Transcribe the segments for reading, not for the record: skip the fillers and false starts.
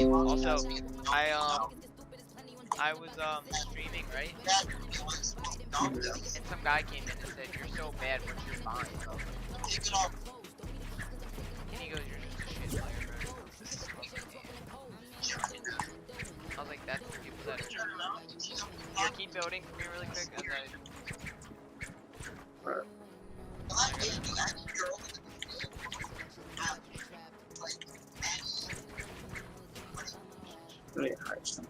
Also, I was streaming, right? And some guy came in and said, "You're so bad. What's your bind?" And he goes, "You're just a shit player, bro." This is fucking I was like, "That's the people that are." Here, keep building for me really quick as I. Alright. I gotta. Let me hide some.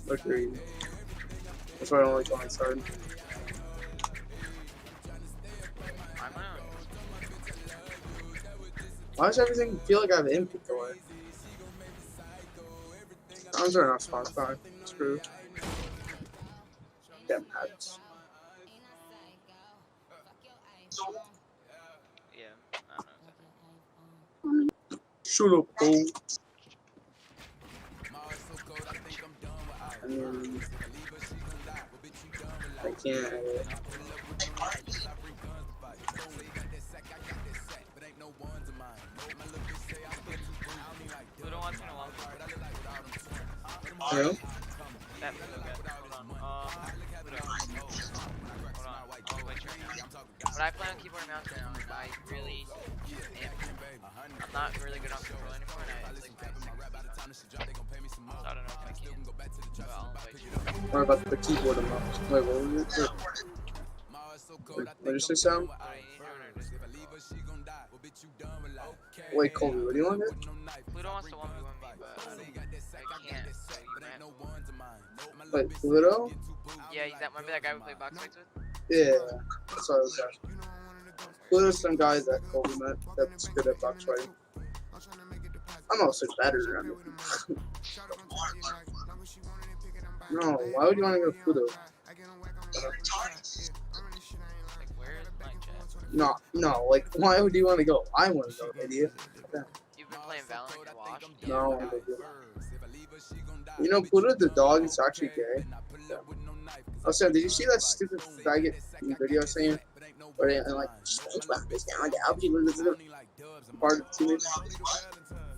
Agreed. That's why I don't like going started. I'm on. Why does everything feel like I have input away? I'm turning off Spotify. Screw. Damn ads. Yeah, I don't know. Shut up, Cole. I can't edit. Pluto wants me to walk. Hello? That Pluto guy. Hold on. Pluto. Hold on. I'll wait your now. But I plan on keyboard and mouse now. I really am. I'm not really good on control anymore, and I like so I don't know if I can. But I'll invite you. What about the keyboard and mouse? Wait, what was it? What did you say, Sam? What do you doing or just Wait, Colby, what do you want to do? Pluto wants to 1v1 me, but I can't. So you might have to. Wait, Pluto? Yeah, he's that. Remember that guy we played box fights with? Yeah, that's what I was asking. Pluto's some guy that Colby met that's good at box fighting. I'm also better. I mean. No, why would you want to go to Pluto? Like, where is my chat? No, like, why would you want to go? I want to go, idiot. Okay. You've been playing Valorant and Wash? No, I didn't. You know, Pluto the dog is actually gay. Yeah. Oh, Sam, did you see that stupid faggot video saying, where they like, SpongeBob is now the LGBT part of the community?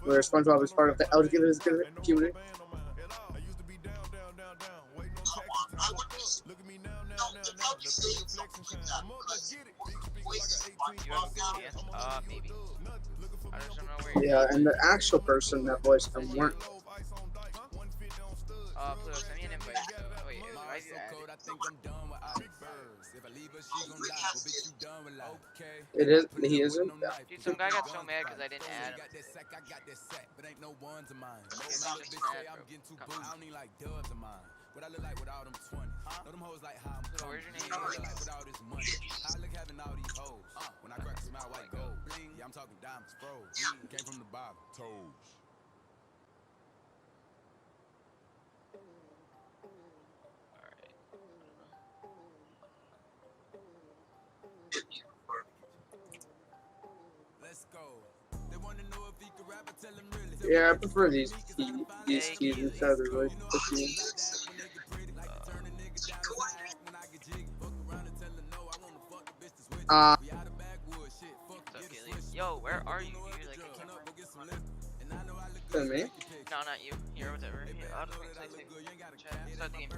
Where SpongeBob is part of the LGBT community? You have a good chance? Maybe. I just don't know where you're Yeah, and the actual person that voiced them weren't. Pluto, send me an invite. Wait, why is that? It is. He isn't. Yeah. Dude, some guy got so mad because I didn't add him. Pluto, where's your name? Yeah, I prefer these keys instead of the really pushy. Yo, where are you? You're like, I can't To me? No, not you. Here, whatever. Here, I'll just wait till I say start the game.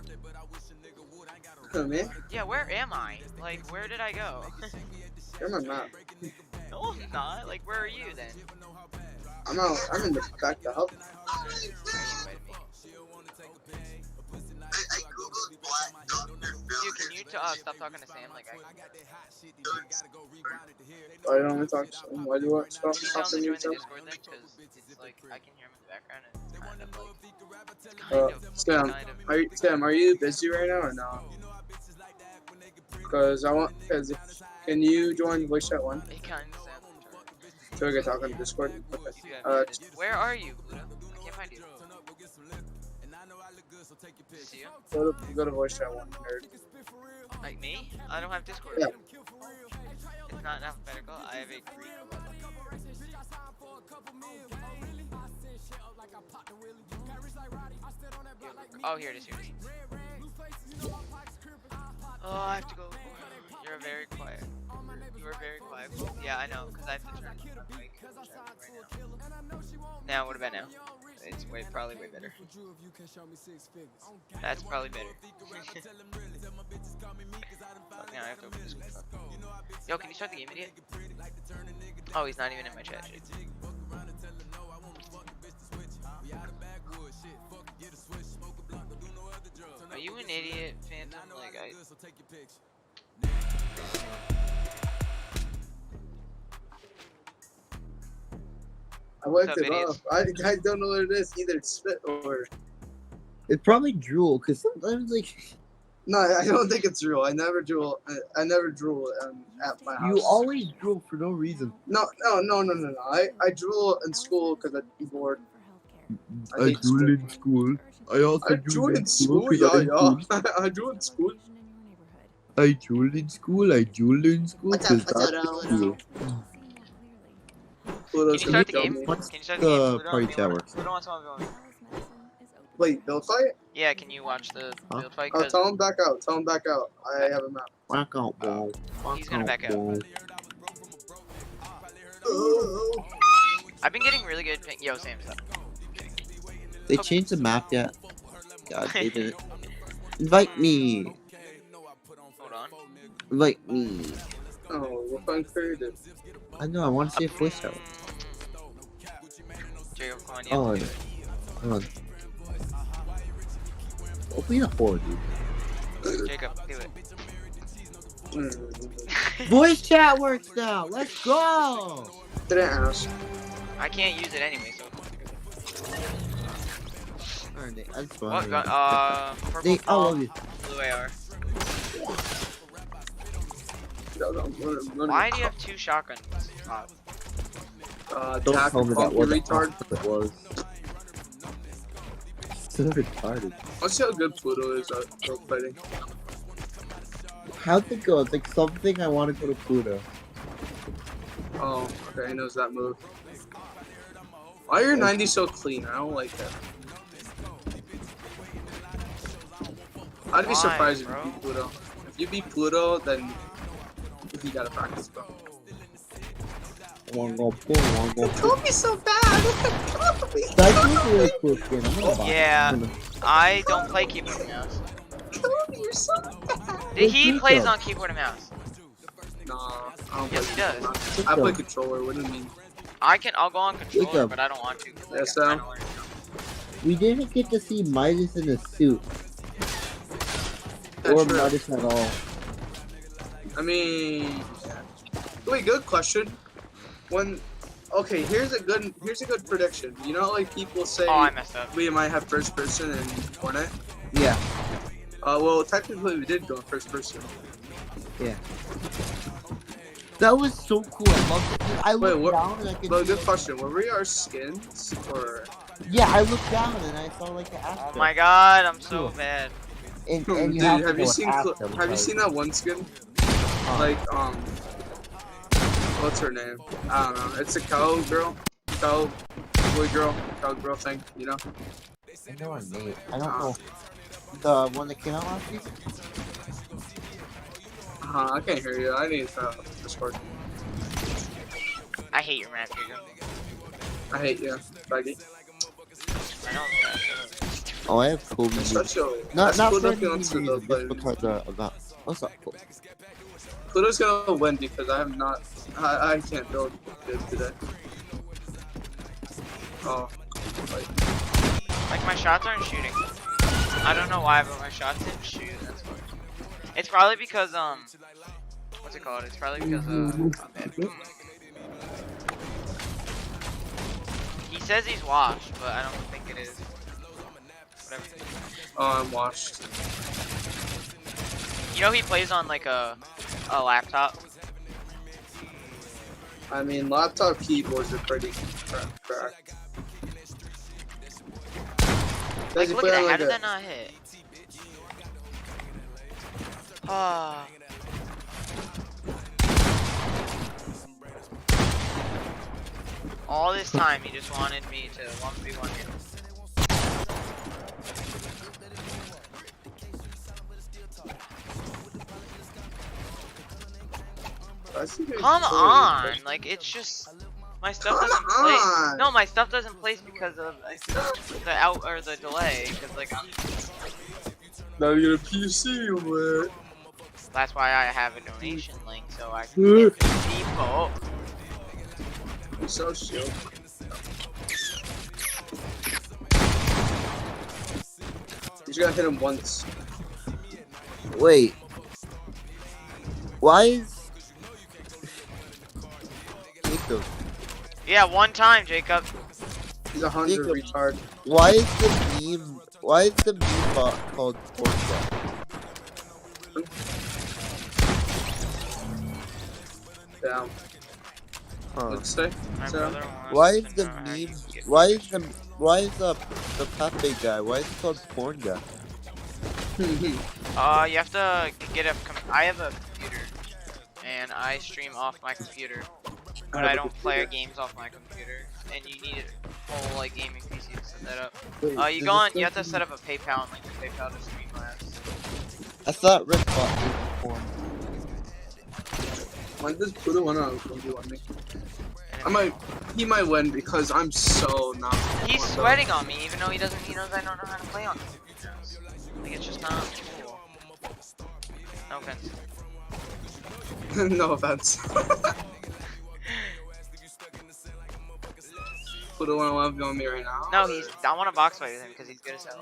To me? Yeah, where am I? Like, where did I go? You're on my map. No, I'm not. Like, where are you then? I'm out. I'm in the back to help. Dude, can you stop talking to Sam? Like, I don't want to talk to him. Why do you want to stop can you tell him talking to to join me? the Discord then? Because it's like, I can hear him in the background and it's kind of, Sam, are you busy right now or no? Because can you join voice chat one? It kind of sounds retarded. So we can talk on Discord. Okay. Where are you, Pluto? I can't find you. See you? Go to voice chat one, nerd. Like me? I don't have Discord. Yeah. It's not in alphabetical. I have a green button. Oh, here it is. Here it is. Oh, I have to go. You're very quiet. You are very quiet. Yeah, I know, because I have to turn my mic right now. Now, what about now? It's probably way better. That's probably better. Fuck, now I have to open this one. Yo, can you start the game, idiot? Oh, he's not even in my chat. Shit. Are you an idiot, Phantom? Like, I wiped up, it idiots? off. I don't know what it is. Either it's spit or. It's probably drool, because sometimes, like, No, I don't think it's real. I never drool. I never drool at my house. you always drool for no reason. No. I drool in school because I'm bored. I hate drool school. in school. I also I drool in school, 'cause yeah, I'm cool. yeah. I drool in school. I drool in school. I drool in school. What's up, 'cause what's that's up, cool. Can Pluto's you gonna start the kill game? me. What's Can you start the the game? party Pluto, tower? Pluto wants someone to go. Wait, build fight? Yeah, can you watch the Huh? build fight? Oh, 'Cause tell him back out. Tell him back out. I have a map. Back out, ball. He's gonna back out. Ball. Oh, I've been getting really good ping. Yo, Sam, stop. They changed the map yet? God, they didn't. Invite me. Hold on. Invite me. oh, we're fun creative. I know. I want to see a voice tower. Jacob, come on, Oh, yeah. hold on. Open the door, dude. Jacob, do it. Voice chat works now. Let's go. Didn't ask. I can't use it anyway, so. Alright, that's What fine. gun? Purple They, I Paul, love you. blue AR. No, Why do you have two shotguns? Don't Jack, tell me that funky was retard. it was. So retarded. Let's see how good Pluto is at build fighting. How'd it go? It's like something I want to go to Pluto. Oh, okay, he knows that move. Why are your 90s so clean? I don't like that. I'd be Why, surprised if you bro? beat Pluto. If you beat Pluto, then you gotta practice, bro. One go pull, one go pull. Kobe's so bad. Kobe. That's a really cool skin. I'm gonna buy it. Yeah. I'm gonna- I don't play keyboard and mouse. Kobe, you're so bad. He Jacob. plays on keyboard and mouse. Nah, I don't Yes, play he does. controller. I play controller. What do you mean? I'll go on controller, Jacob. but I don't want to. 'cause, like, Yes, I'm Sam? trying to learn. We didn't get to see Midas in a suit. That's Or true. Midas at all. I mean, wait, good question. Okay, here's a good prediction. You know, like people say Oh, I messed up. we might have first person in Fortnite. Yeah. Well, technically we did go first person. That was so cool. I loved it. Dude, I Wait, looked what? down and I could But see good question. Were we our skins or? Yeah, I looked down and I saw like the Oh after. my god, I'm so Cool. bad. And Dude, you have have, to you go seen after have you because- seen that one skin? Uh, Like what's her name? I don't know. It's a cow girl thing. You know? I know her name. I don't know. The one that came out last week? I can't hear you. I need to Discord. I hate your map, Jacob. I hate you, Baggy. I know that. Oh, I have Kobe. Such a Not Pluto for any feels reason, to the just play. because of that. What's up, Kobe? Pluto's gonna win because I have not. I can't build good today. Oh, Like my shots aren't shooting. I don't know why, but my shots didn't shoot. That's why. It's probably because what's it called? It's probably because I'm bad. He says he's washed, but I don't think it is. Whatever. I'm washed. You know he plays on like a laptop. I mean, laptop keyboards are pretty cracked. Like, Does he look play at on that. How like did a- that not hit? Ah. All this time he just wanted me to 1v1 him. That's even Come totally on, different. like it's just my stuff Come doesn't place. on. No, my stuff doesn't place because of the out or the delay. Because like Now you're a PC, man. that's why I have a donation link so I can get people. You're so chill. You just gotta hit him once. Wait. Why is Jacob? Yeah, one time, Jacob. He's a 100 Jacob. retard. Why is the meme? Why is the meme bot called Portia? Down. Huh. Let's say. My So, brother wants Why is to the know how meme? you get Why is the Pepe guy? Why is it called porn guy? You have to get a. I have a computer, and I stream off my computer, but I don't play games off my computer. And you need a whole like gaming PC to set that up. Wait, You does go on. it You have to say- set up a PayPal and link to PayPal to Streamlabs. I thought Rick bot was porn. When does Pluto win on 1v1 I might. He might win because I'm so not. He's sweating on me, even though he doesn't. He knows I don't know how to play on computers. Like it's just not cool. No offense. No offense. Pluto wanna 1v1 me right now? No, he's. I want to box fight with him because he's good as hell.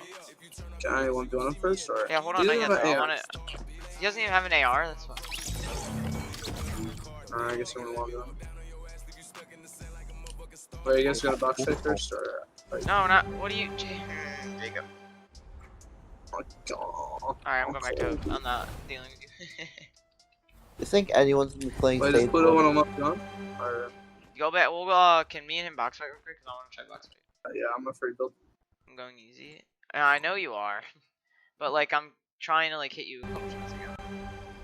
Can I 1v1 him first or? Yeah, hold on. He Not doesn't yet. have Though. I an want to. He doesn't even have an AR. That's fine. I guess I'm gonna 1v1 him. Wait, you guys gonna box fight first or? Like, No, not. What do you? Jacob. oh, God. Alright, I'm going back to. I'm not dealing with you. You think anyone's been playing Wait, does Fate Pluto One? wanna 1v1? Or? Go back. We'll can me and him box fight real quick? Cause I want to try box fight. Yeah, I'm a free build. I'm going easy. I know you are, but like I'm trying to like hit you a couple times ago.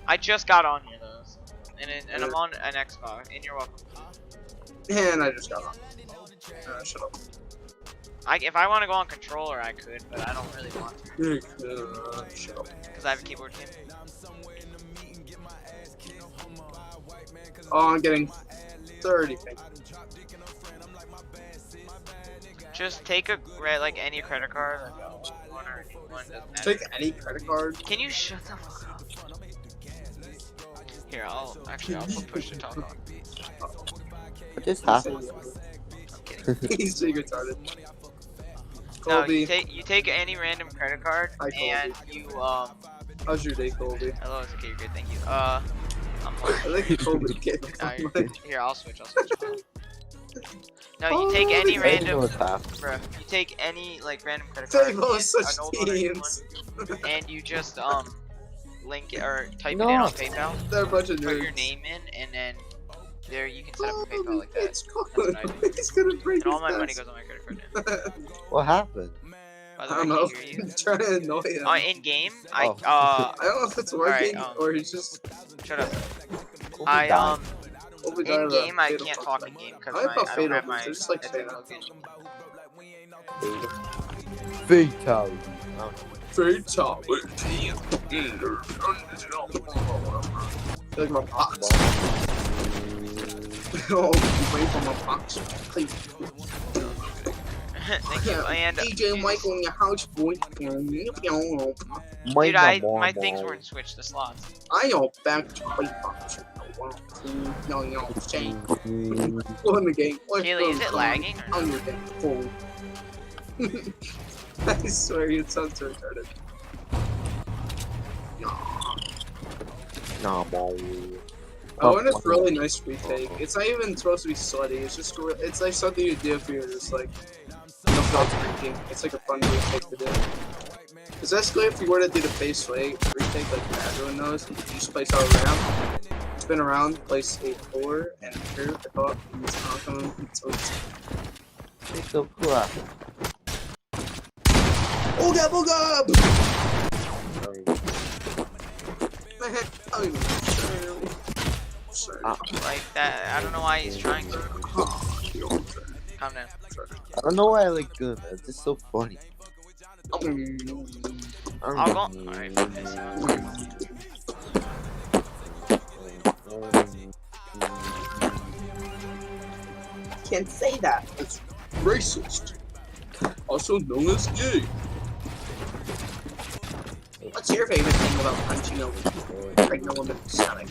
I just got on here though, so. and I'm on an Xbox, and you're welcome. And I just got on. Shut up. If I want to go on controller, I could, but I don't really want to, Shut up. cause I have a keyboard game. Oh, I'm getting 30 ping. Just take a like any credit card. Like, one or one doesn't matter. Take any credit card. Can you shut the fuck up? Here, I'll put push to talk on. What just happened? I'm kidding. He's so retarded. No, Colby, you take any random credit card Hi, Colby. and you how's your day, Colby? hello, it's okay, you're good, thank you. I'm I like Colby kid. here, I'll switch. No, you take any I don't know random, what's happening. bruh, you take any like random credit card, Take and those such an old one or new teams. one, and you just link it or type it No. in on PayPal, They're a bunch of put your nerds. name in, and then there you can set up a PayPal like that. It's cold. That's what I do. He's gonna break And all my his money desk. goes on my credit card now. What happened? By I the way, don't know. can you hear you? I'm trying to annoy him. In game, Oh. I don't know if it's working or he's just. shut up. Kobe I died. Colby died in of a game I fatal can't fuck. talk in game because I like how I don't fatal have is. my They're just like headset fatal. plugged in. Fatality. Like my box. Oh, wait for my box. Please. Thank you. And DJ Michael in your house, boy. dude, my things weren't switched the slots. I know back to play box. No, saying. Go in the game. Kaylee, is it lagging or On your game, fool. I swear, it sounds so retarded. Nah, bro. Oh, and it's really nice retake. It's not even supposed to be sweaty. It's just it's like something you do if you're just like you don't feel like drinking. It's like a fun retake to do. Because basically, if you were to do the face retake like everyone knows, you just place all around, spin around, place a 4, and here the clock, and it's not coming. So it's It's so cool. Ooga booga! like that? I don't know why he's trying to. Calm down. I don't know why I like doing that. It's just so funny. I'll go. Alright, fuck this. can't say that. It's racist. Also known as gay. What's your favorite thing about punching a pregnant woman in the stomach?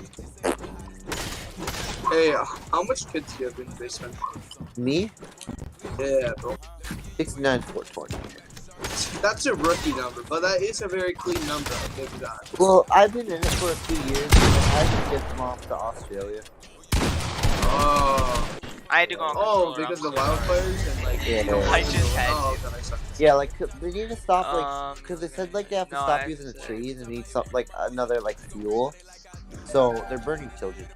Hey, how much kids do you have in the basement? Me? Yeah, bro. 69 420. That's a rookie number, but that is a very clean number. I'll give you that. Well, I've been in it for a few years, and I had to get them off to Australia. Oh. I had to go on Oh, controller, because I'm the so sorry. wildfires and like. Yeah. I just had Oh, to. okay, I suck. Yeah, like they need to stop like because they said like they have to No, stop I using the said- trees and need some like another like fuel. So they're burning children.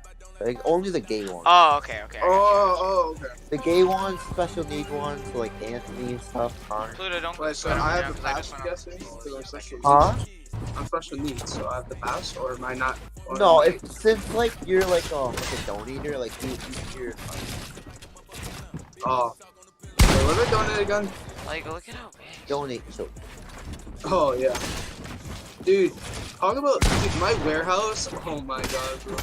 Like only the gay ones. Oh, okay, okay. I got you. Oh, okay. The gay ones, special need ones, so, like Anthony and stuff. Connor. Pluto, don't Wait, so sweat on I me have now, the 'cause I pass, just I'm went on- guessing? Because I'm special needs. Huh? I'm special needs, so I have the pass, or am I not? Or No, am I- if since like you're like a donator, like you're Oh. Wait, what did I donate again? Like, look at how big. donate children. Oh, yeah. Dude, talk about, dude, my warehouse. Oh my god, bro.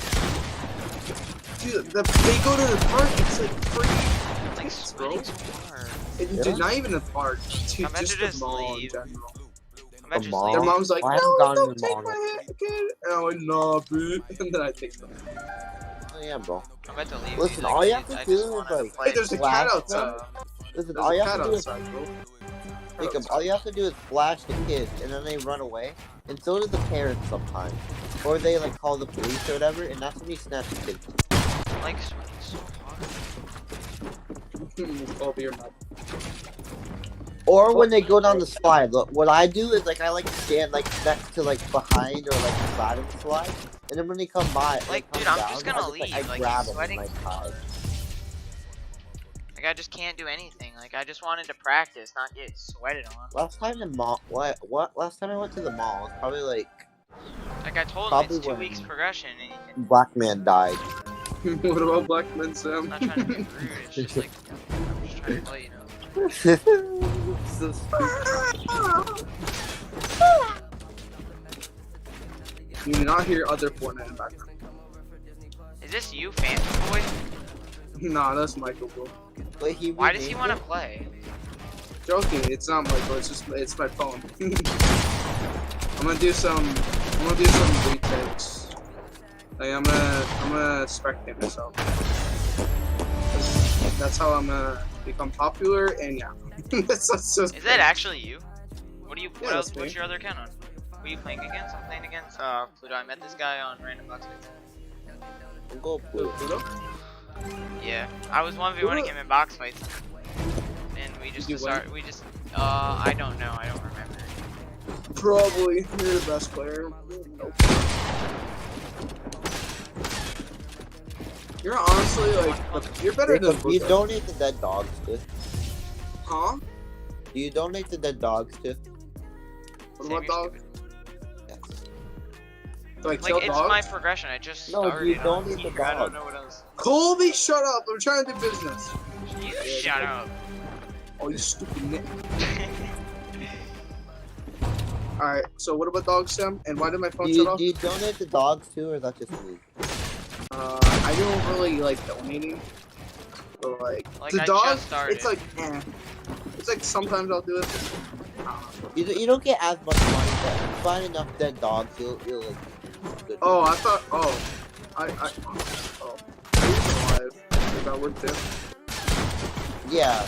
Dude, they go to the park, it's like free. Like, tickets, bro. sweating so hard. Yeah. Dude, not even a park. Dude, I meant just to the just mall in leave. general. I bet you mall? Their sleep. mom's like, I no, haven't gone to don't the take mall my hand, kid. And I'm like, no, bitch. And then I take them. Oh yeah, bro. I'm about to leave. Listen, dude, all like, you have to I do just is, wanna like, play. Hey, there's a Flash cat them. outside. Listen, There's all a you cat have to do is outside, bro. Jacob, all you have to do is flash the kids, and then they run away, and so do the parents sometimes. Or they like call the police or whatever, and that's when you snatch the kids. Like, sweating so hard. Oh, beer mouth. Or when they go down the slide, look, what I do is like I like to stand like next to like behind or like the side of the slide, and then when they come by, Like, come dude, I'm down, just gonna I leave, I like, grab he's them and sweating. like hide. Like, I just can't do anything. Like, I just wanted to practice, not get sweated on. Last time the mall, what? Last time I went to the mall, it was probably like Like, I told him Probably it's 2 when- weeks progression, and he can. Black Man died. What about Black Men, Sam? I'm not trying to be rude, it's just like, I'm just trying to play, you know. So stupid. You do not hear other Fortnite in the background. Is this you, Phantom Boy? Nah, that's Michael, bro. But he Why does he renamed want to it? play? Joking, it's not Michael, it's my phone. I'm gonna do some retakes. Like I'm gonna spectate myself. That's how I'm gonna become popular, and yeah. that's just Is that actually you? What do you? Yeah, What else? that's me. What's your other account on? Who are you playing against? I'm playing against Pluto. I met this guy on Random Box Fights. We'll go blue. Pluto? Yeah, I was 1v1 him in box fights, and we just Did you started. We just. I don't know. I don't remember. Probably. You're the best player. Nope. You're honestly like you're better than Jacob, do you Buka. donate the dead dogs to? Huh? Do you donate the dead dogs to? What Sam, about you're dog? stupid. Yes. Do I Like, kill it's dogs? my progression. I just No, started. you on don't need the here. I dog. don't know what else. Colby, shut up! I'm trying to do business. You shut up. Oh, you stupid nit. Alright, so what about dogs, Sam? And why did my phone Do shut you, off? do you donate the dogs too, or is that just me? I don't really like donating. But like, Like, the I dog, just started. it's like, eh. It's like sometimes I'll do it. You don't get as much money, but if you find enough dead dogs, you'll like. Good. Oh, I thought, oh. Oh. Are you alive? Does that work too? Yeah,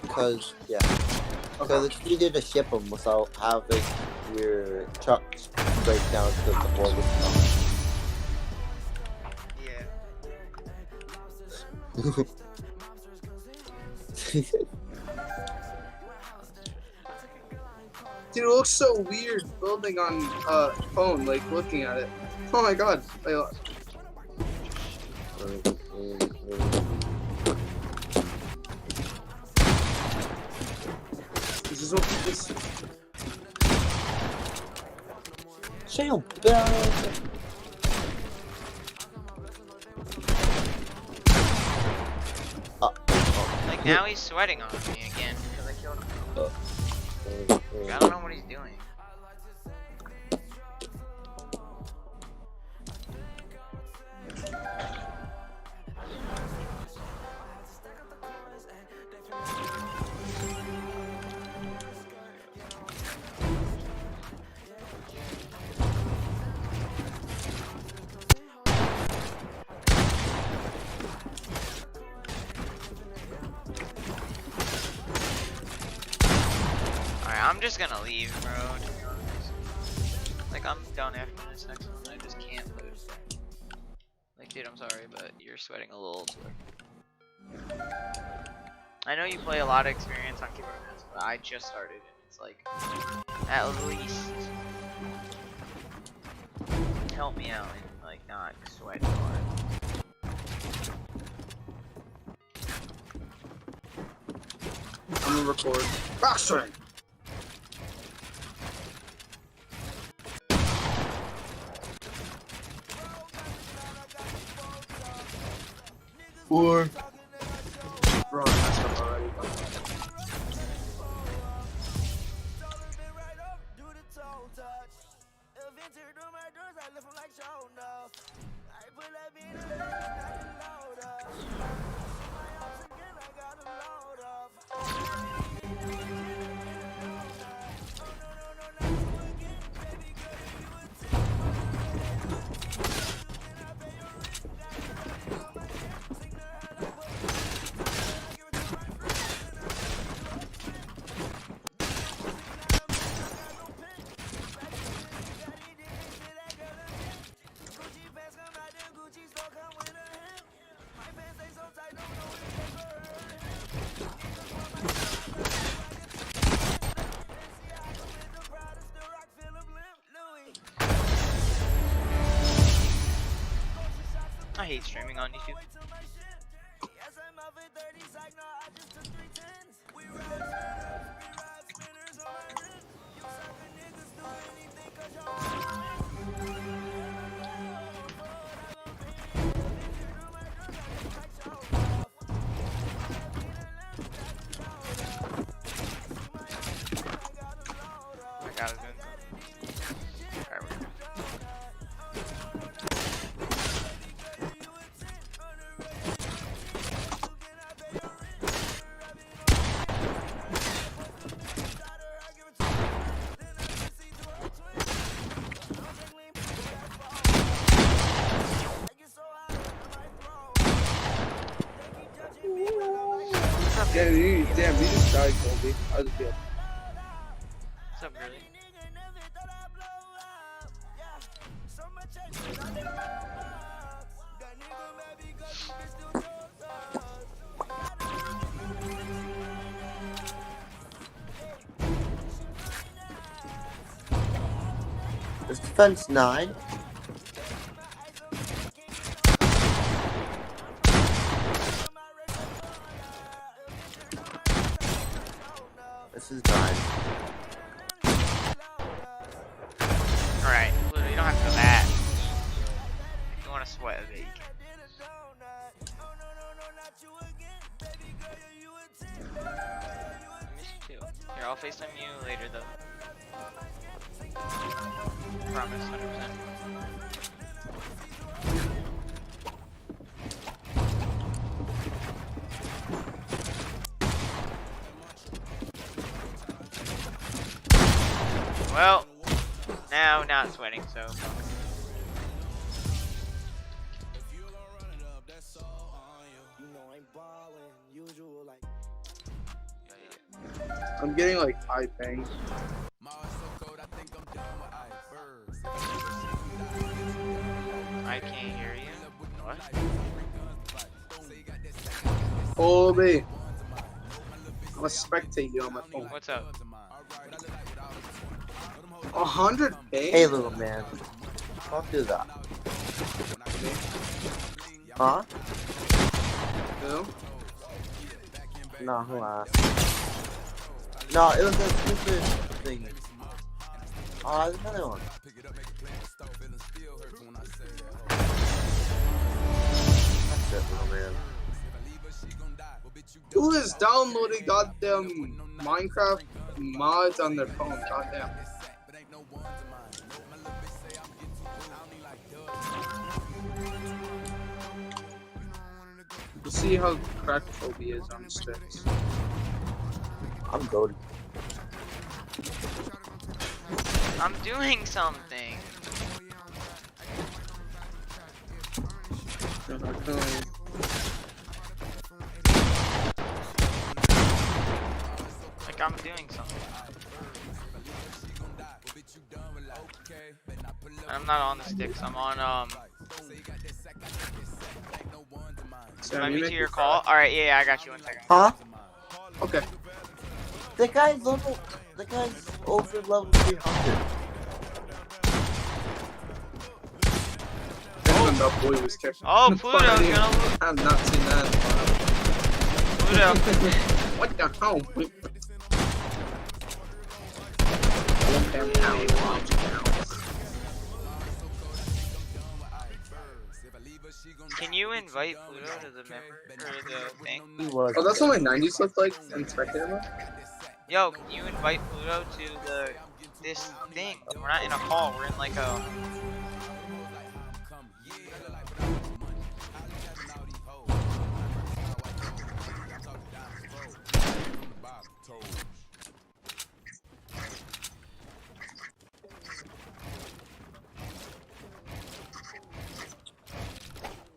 because because it's easier to ship them without having your truck break down to the board with Yeah. Dude, it looks so weird building on phone, like looking at it. Oh my god. Like, this is what this. Shale bell. Like, now he's sweating on me again because I killed him. I don't know what he's doing. I'm just gonna leave, bro. To be honest. Like, I'm done after this next one. I just can't lose. Like, dude, I'm sorry, but you're sweating a little too much. I know you play a lot of experience on keyboard and mouse, but I just started, and it's like, at least help me out and like not sweat hard. I'm gonna record. Backstring! Four. Bro, I messed up already. I hate streaming on YouTube. I got it. Alright, we're good. Damn, you just died, Colby. I was good. What's up, girly? Is defense 9? This is 9. Alright, you don't have to go that. If you want to sweat a bit, you can. I miss you too. Here, I'll FaceTime you later though. Promise, 100%. Well, now not sweating, so. I'm getting like high ping. I can't hear you. What? Colby. I'm gonna spectate you on my phone. What's up? 100 ping? Hey, little man. Don't do that. Huh? No? No, who asked? No, it was a stupid thing. Oh, there's another one. That's it, little man. Who is downloading goddamn Minecraft mods on their phone? Goddamn. We'll see how cracked Kobe is on the sticks. I'm goated. I'm doing something. Like, I'm doing something. I'm not on the sticks. I'm on Sam, Invite you me make to me your cry. call. All right, yeah, I got you. 1 second. Huh? Okay. The guy's over level 300. Even that boy was kicked. Oh, Pluto's gonna lose. I have not seen that. Pluto. What the hell? Can you invite Pluto to the member or the thing? He was. Oh, that's what my 90s look like in Spectator. Yo, can you invite Pluto to this thing? We're not in a call. We're in like a.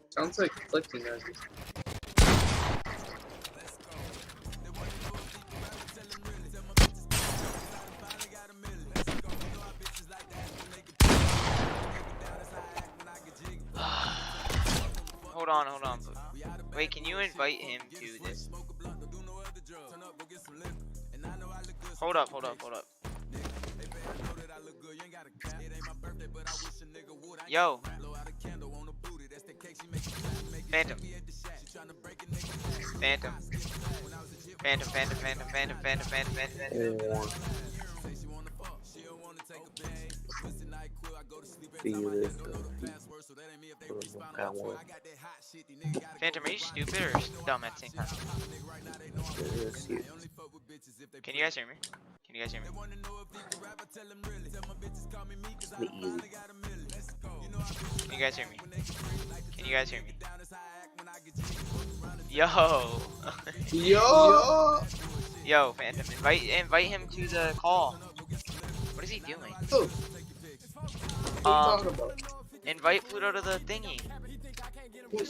Sounds like clicking as Hold on. Wait, can you invite him to this? Hold up. Yo. Phantom. Phantom, are you stupid or dumb at the same time? Can you guys hear me? Can you guys hear me? Can you guys hear me? Can you guys hear me? Yo! Yo, Phantom, invite him to the call. What is he doing? Who? What are you talking about? Invite Pluto to the thingy.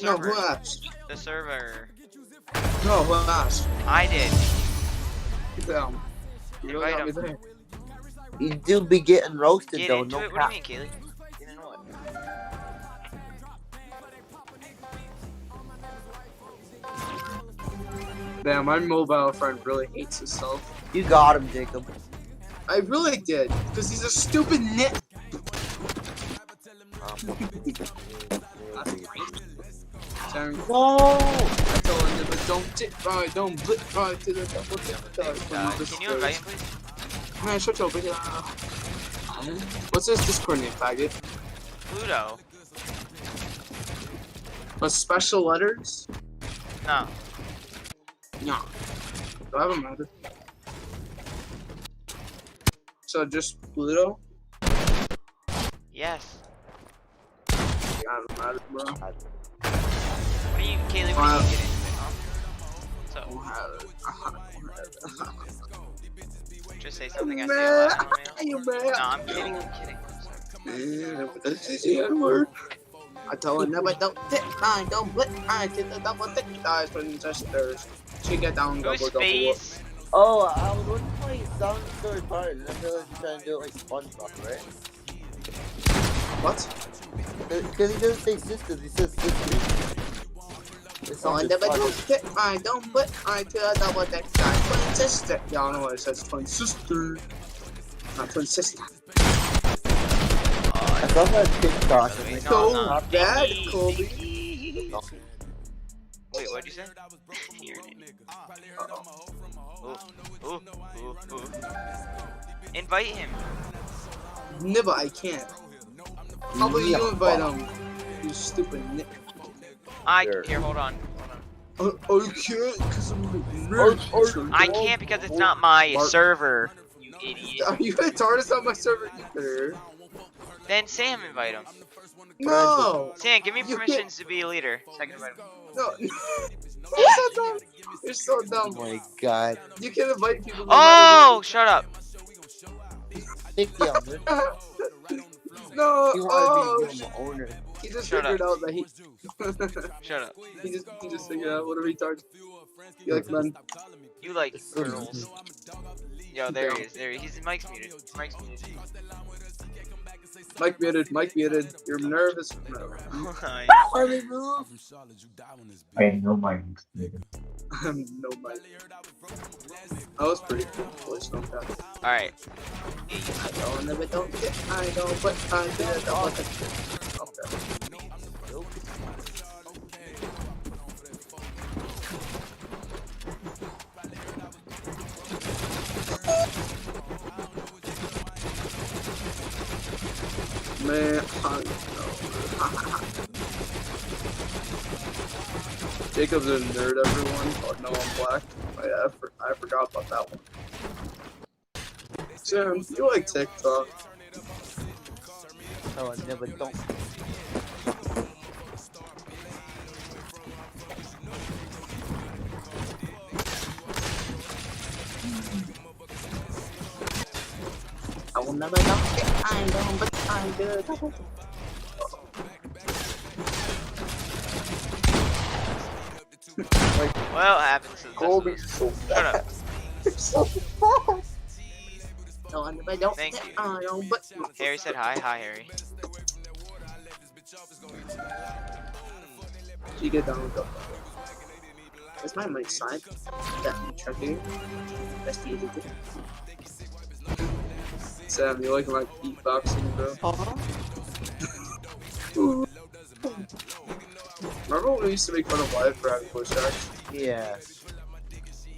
No, who asked? The server. No, who asked? I did. Get down. You really got me Invite there. You do be getting roasted Get though, into no it. What do cap. you mean, Kaylee? Get into what? Damn, my mobile friend really hates himself. You got him, Jacob. I really did, because he's a stupid nit. Sorry. No! I told him never don't tip right, don't blip right to the double tip. Can you invite him, please? Man, shut your bitch. What's this Discord name, faggot? Pluto. What, special letters? No. No. Do I have a matter? So just Pluto? Yes. Yeah, I have a matter, bro. What are you, Kaylee? What are you getting into, huh? So, just say something I say a lot. You No, man. I'm kidding. I told her never don't tip mine, don't blip mine to the double thick thighs for the sisters. She get down Whose double face? Oh, I was wondering why he sounded so retarded, and I realized he's trying to do it like SpongeBob, right? What? Because he doesn't say sisters, he says sisters. It's So I something never funny. don't tip mine, don't blip mine to the double thick thighs. Twin sister. Y'all know what it says, twin sister. Not twin sister. I saw that TikTok. and Wait, they- no, So no. bad, Thingy, Colby. thingy. Wait, what'd you say? You're an idiot. Ooh. Invite him. Never, I can't. How about you invite him? You stupid nit. Sure. Here, hold on. I can't, because I'm a nerd. I can't because it's not my Mark. server. You idiot. Are you retarded? It's not my server either. Then Sam invite him. No! Sam, give me You can't- permissions to be a leader. So I can invite him. No. You're so dumb. You're so Oh dumb. my god. You can invite people. Oh, shut up. Take the owner. No. You Oh, want to be the owner. he just Shut figured up. out that he. Shut up. he just figured out what a retard. He likes men. You like girls. Yo, there he is. There he's Mike's muted. Mike's muted. Mike muted. Mike muted. You're nervous. No. Let me move. I know my No Mike. That was pretty cool. Voice note that. Alright. I don't never don't get. I don't but I did. Okay. Man, I know. Jacob's a nerd, everyone. Oh no, I'm black. Oh, yeah, I forgot about that one. Sam, you like TikTok? No, I never don't. I will never know. I know, but I'm good. Well, it happens to the best of Colby, us. so Shut up. so fast. No, I never don't. Thank you. I know, but Harry said hi. Hi, Harry. you get down with the. Is my mic side? That checking. That's the easy thing. Sam, you like my beatboxing, bro? Remember when we used to make fun of Wyatt for having push acts? Yeah.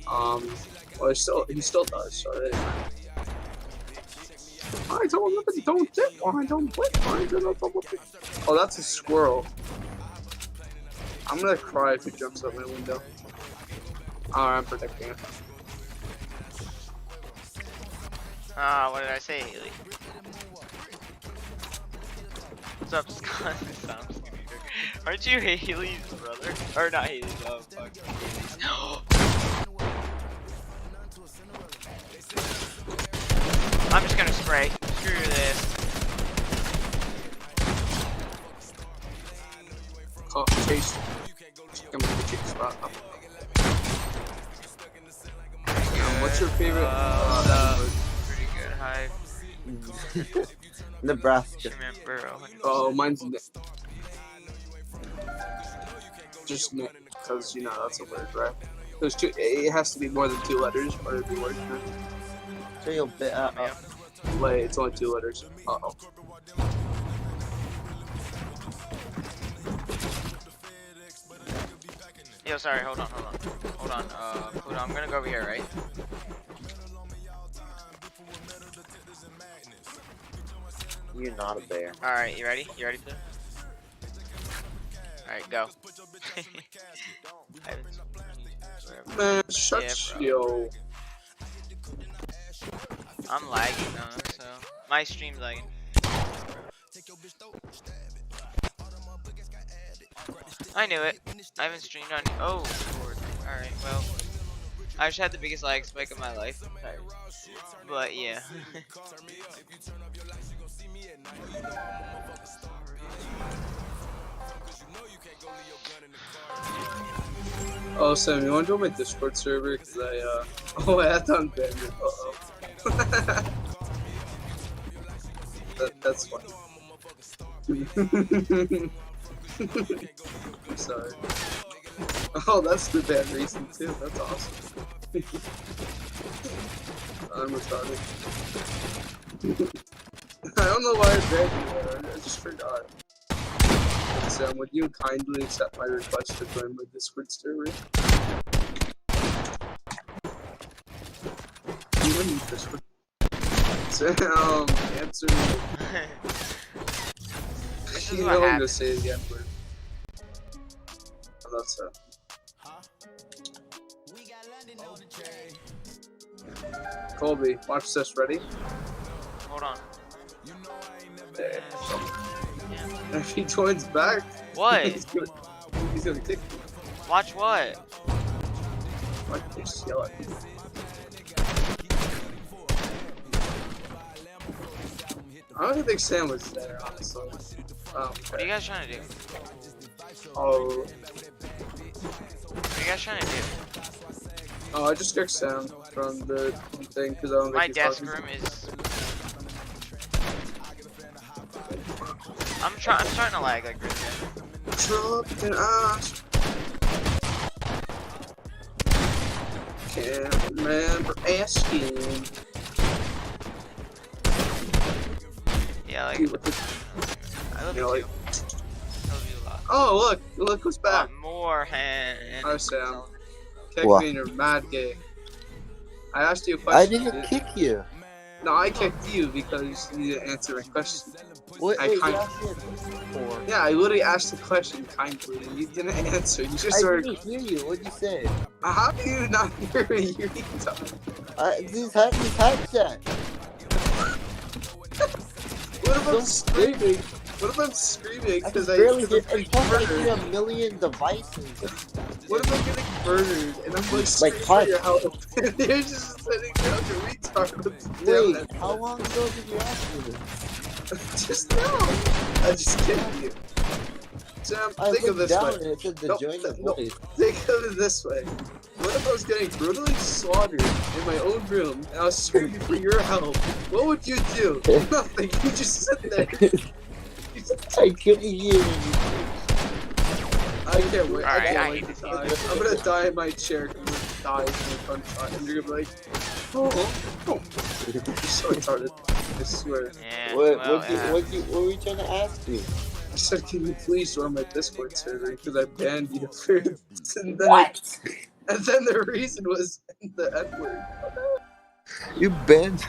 Well, he still does. So I don't look at don't dip. I don't blink. I don't blink. Oh, that's a squirrel. I'm gonna cry if he jumps out my window. Alright, I'm protecting it. What did I say, Haley? What's up, Scott? Aren't you Haley's brother? Or not Haley's, fuck. I'm just gonna spray. Screw this. Oh, chase. Come to the chicken spot. What's your favorite? Pretty good hive. Nebraska. Remember? Oh, mine's just because you know that's a word, right? There's two. It has to be more than 2 letters, or it'd be word. So you'll bit Wait, it's only 2 letters. Uh oh. Yo, sorry, hold on. Pluto, I'm gonna go over here, right? You're not a bear. Alright, you ready? You ready, Pluto? Alright, go. Man, shut yo. I'm lagging though, so my stream's lagging. I knew it. I haven't streamed on. Oh, Lord. Alright, well, I just had the biggest lag spike of my life. But yeah. Oh, Sam, you want to join my Discord server? Cause oh, I had to unban it. That's funny. I'm sorry. Oh, that's the bad reason too. That's awesome. I'm retarded. I don't know why I banned you there. I just forgot. Sam, would you kindly accept my request to join my Discord server? You in Discord? Sam, answer me. You know I'm gonna say the N-word. Oh, that's it. Colby, watch this. Ready? Hold on. There. If he joins back, What? he's gonna kick me. Watch what? Why can't you just yell at me? I don't think Sam was there, honestly. What are you guys trying to do? Oh. What are you guys trying to do? Oh, I just kicked Sam from the thing because I don't think My he's desk talking. room is. I'm starting to lag like really bad. Drop and ash. Can't remember asking. Yeah, like Dude, what the- I love you you know, too. I love you a lot. Oh, look who's back. More hand. Hi, Sam. Kick What? me and you're mad gay. I asked you a I question. didn't kick you. No, I kicked you because you didn't answer my question. What? I Wait, kind- you asked me a question for? Yeah, I literally asked the question kindly and you didn't answer. You just I started. didn't hear you. What'd you say? How do you not hear me? You're retarded. These headset. What if I'm Don't screaming? screaming. What if I'm screaming I because can I barely because hear. I'm And plus, I getting hear murdered? a million devices. What if I'm getting murdered and I'm like screaming for Hunt. your help? And you're just sitting there like a retard. Wait, Damn how long ago did you ask me this? it. Just now. I just kidding you. Sam, I think of looked this down way. and it said the Nope, join the nope. voice. Think of it this way. What if I was getting brutally slaughtered in my own room and I was screaming for your help? What would you do? Nothing. You just sit there. I couldn't hear you. I can't wait. I Alright, can't I wait hate to this die. game. I'm gonna die in my chair because I'm gonna die in my front and you're gonna be like, oh. You're so retarded. I swear. Yeah. What, well, what were you trying to ask me? I said, can you please join my Discord server because I banned you for and then, and then the reason was the F word. You banned.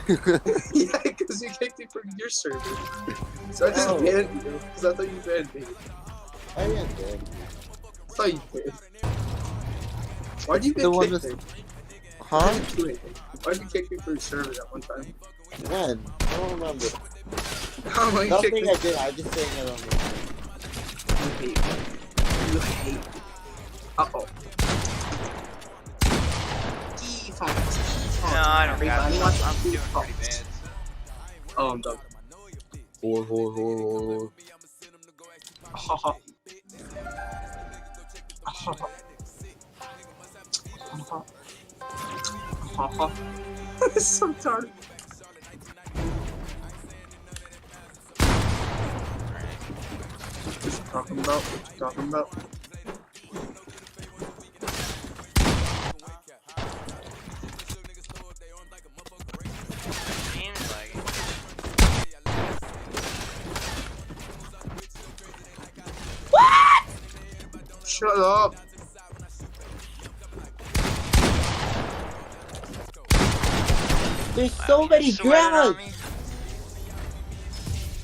Yeah, because you kicked me from your server. So I just Oh. banned you because I thought you banned me. I didn't ban. I thought you did. Why'd you get The one kicked with- me? I Huh? didn't do anything. Why'd you kick me from your server that one time? When? I don't remember. How am I Nothing kicking I did. I just saying I don't remember. You hate me. You hate me. Uh-oh. no, I don't got Everybody this. wants I'm to doing do pretty bad. Oh, I'm done. Whore. Ha ha. Ha ha. Ha ha. It's so dark. What you talking about? What you talking about? Seems like it. Shut up. There's so You many sweated on drugs. me?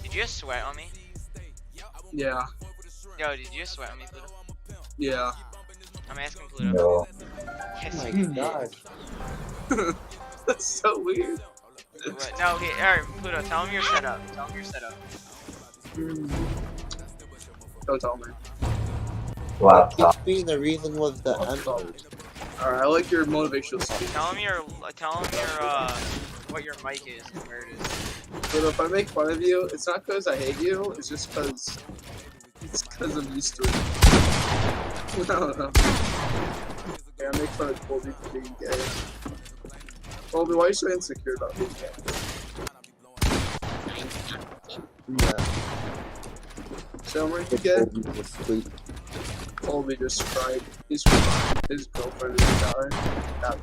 Did you just sweat on me? Yeah. Yo, did you just sweat on me, Pluto? Yeah. I'm asking Pluto. No. Yes, Oh my you did. god. That's so weird. What? No, okay, alright, Pluto, tell him your setup. Tell him your setup. Don't tell me. Laptop. Keep being the reason was the end. Alright, I like your motivational speech. Tell him your, what your mic is and where it is. But if I make fun of you, it's not because I hate you, it's just because I'm used to it. No. Yeah, I make fun of Colby for being gay. Colby, why are you so insecure about being gay? Yeah. Sam, are you gay? Sleep. Colby just cried. He's crying. His girlfriend is dying. That.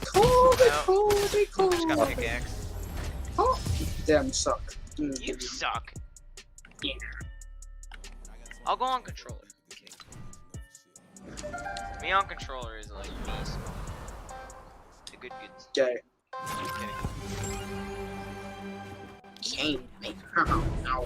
Colby, Well, Colby, I just got Colby. pickaxe. Oh, damn, you suck. You suck. Yeah. I'll go on controller. Okay. Me on controller is like beast. The good. Gay. Just kidding. Can't make no.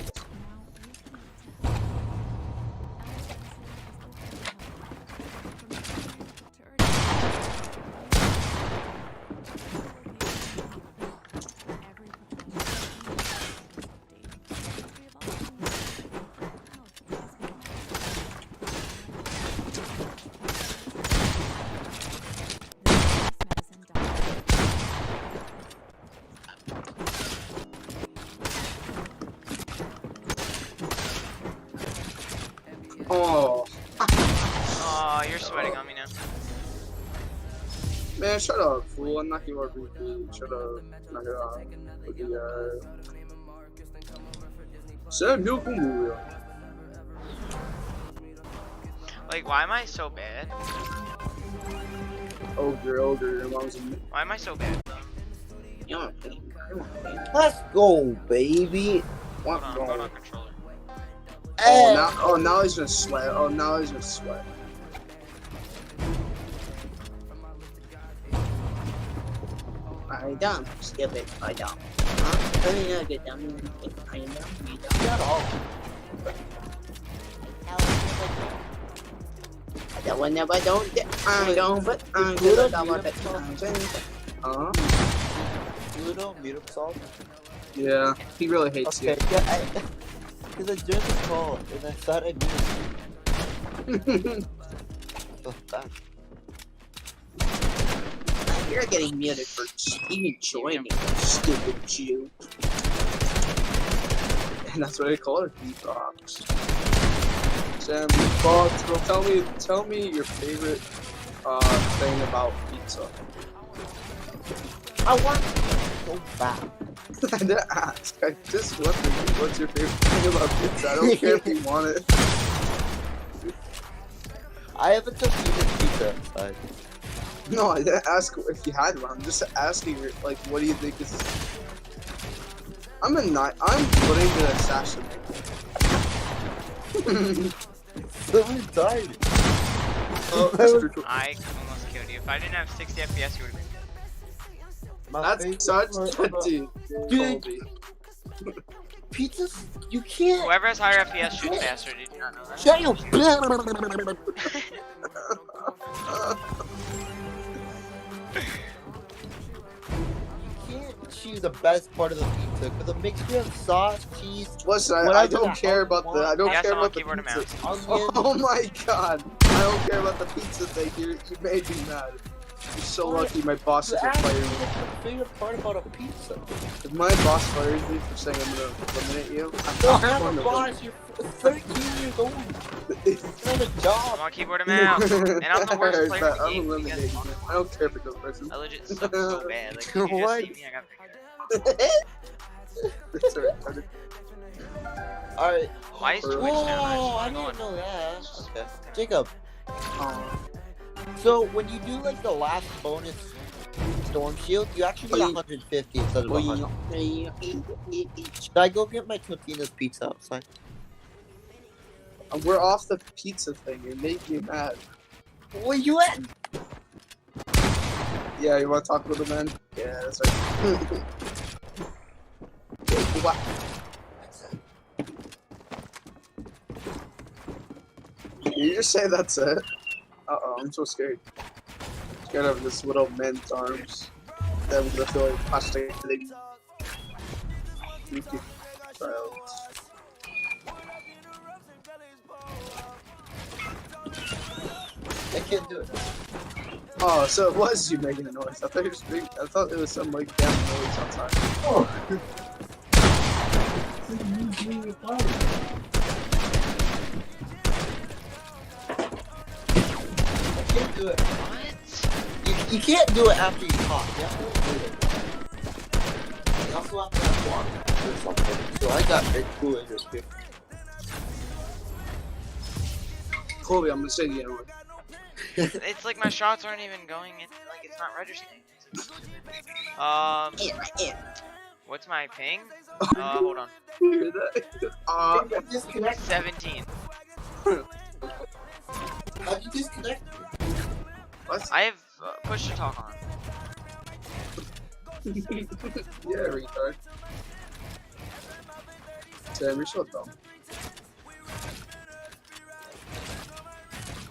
Oh. Oh, you're sweating on me now. Man, shut up, fool. I'm not your repeat. Shut up. Knock it off. Look at that. Sam Yokumura. Like, why am I so bad? Ogre, your mom's a Why am I so bad? you want to pay. Let's go, baby. Hold on, I'm going on controller. Now he's gonna sweat. Oh, now he's gonna sweat. I don't. Skip it. I don't. Huh? Get down. I don't. Shut up. That one never don't. I don't. But I'm Pluto, gonna Pluto. Pluto, mute himself. Yeah, he really hates Okay, yeah, because I joined the call and I thought I muted. you. Oh, that. You're getting muted for even joining, stupid Jew. And that's what I call it, beatbox. Sam, beatbox, bro, tell me your favorite thing about pizza. I want so bad. I didn't ask. I just wondered what's your favorite thing about pizza. I don't care if you want it. I haven't took pizza inside. No, I didn't ask if you had one. I'm just asking, like, what do you think is... I'm putting the assassin. So retarded. Oh, that's true. I almost killed you. If I didn't have 60 FPS, you would have been. That's such a dude. Dude. Colby. Pizzas? You can't. Whoever has higher FPS shoots faster. Did you not know that? Shut your. You can't choose the best part of the pizza because a mixture of sauce, cheese, Listen, I whatever don't the care hell about you the. I want. don't Yes, care I'm on about the keyboard and pizza. mouse. Oh my god! I don't care about the pizza thing. You made me mad. You're so lucky my boss You doesn't asked fire me me. what's your favorite part about a pizza. If my boss fires me for saying I'm gonna eliminate you, Don't I'm have going a to boss. You're 13 years old. eliminate You're on a I'm job. on keyboard and mouse. And I'm the worst player in the I'm game. You eliminating guys- you. I don't care if it goes person. I legit suck so bad. Like, if you just What? see me, I got picked. Sorry, retarded. Alright. Why is Twitch Whoa, down? I didn't know that. Okay. Jacob, Aw. so when you do like the last bonus storm shield, you actually get 150 instead of 100. Should I go get my Totino's pizza outside? We're off the pizza thing. You make me mad. Where you at? Yeah, you want to talk with him, man? Yeah, that's right. What? Did you just say that's it? Uh-oh, I'm so scared. Scared of this little man's arms. That was feel like plastic. I can't do it. Oh, so it was you making a noise. I thought it was some like damn noise outside. I can't do it. What? You can't do it after you talk. You have to do it. You also have to have water or something. So I got very cool in this too. Colby, I'm gonna say the N-word. It's like my shots aren't even going. It's not registering. What's my ping? Hold on. Hear that? Disconnect. 17. How'd you disconnect? What? I have push to talk on. Yeah, retard. Sam, you're so dumb.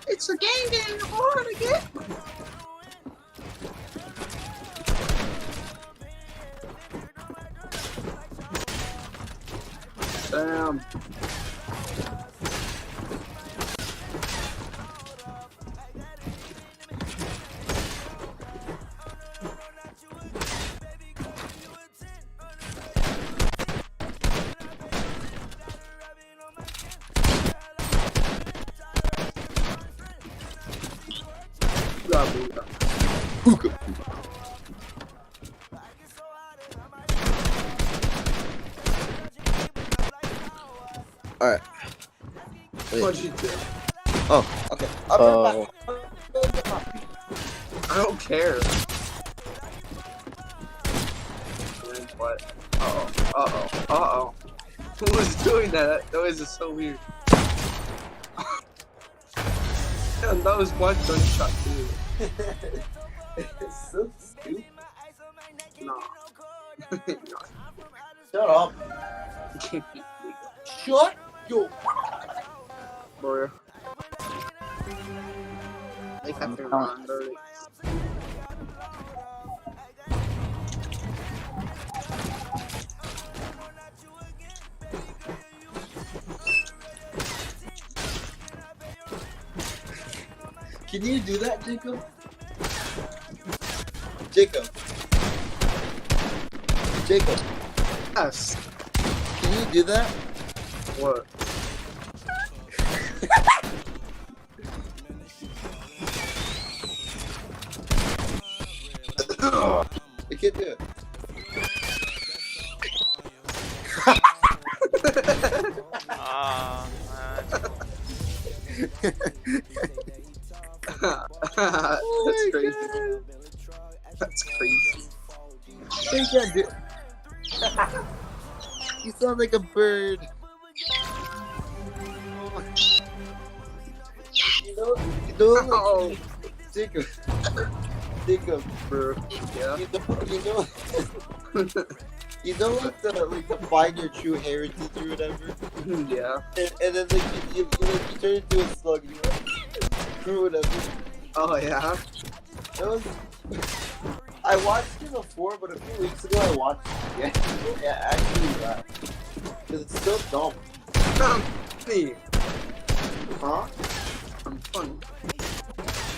It's a game getting hard again. Sam. Hookah. Alright. What'd you do? Oh, okay. I'll be right back. I don't care. What? Uh-oh. Who was doing that? That noise is so weird. Damn, that was one gunshot too. It's so stupid. Nah. Shut up. Shut your Bro. They have to run, bro. Can you do that, Jacob? Jacob. Yes. Can you do that? What? I can't do it. That's crazy. That's crazy. You can't do it. You sound like a bird. You know, Oh. Jacob, Bro. Yeah. you know, like the find your true heritage or whatever, Yeah. and then like you turn into a slug, and you're like, or whatever. Oh yeah. That was. I watched it before, but a few weeks ago I watched it again. Yeah, actually, because it's so dumb. I'm funny. Huh? I'm funny.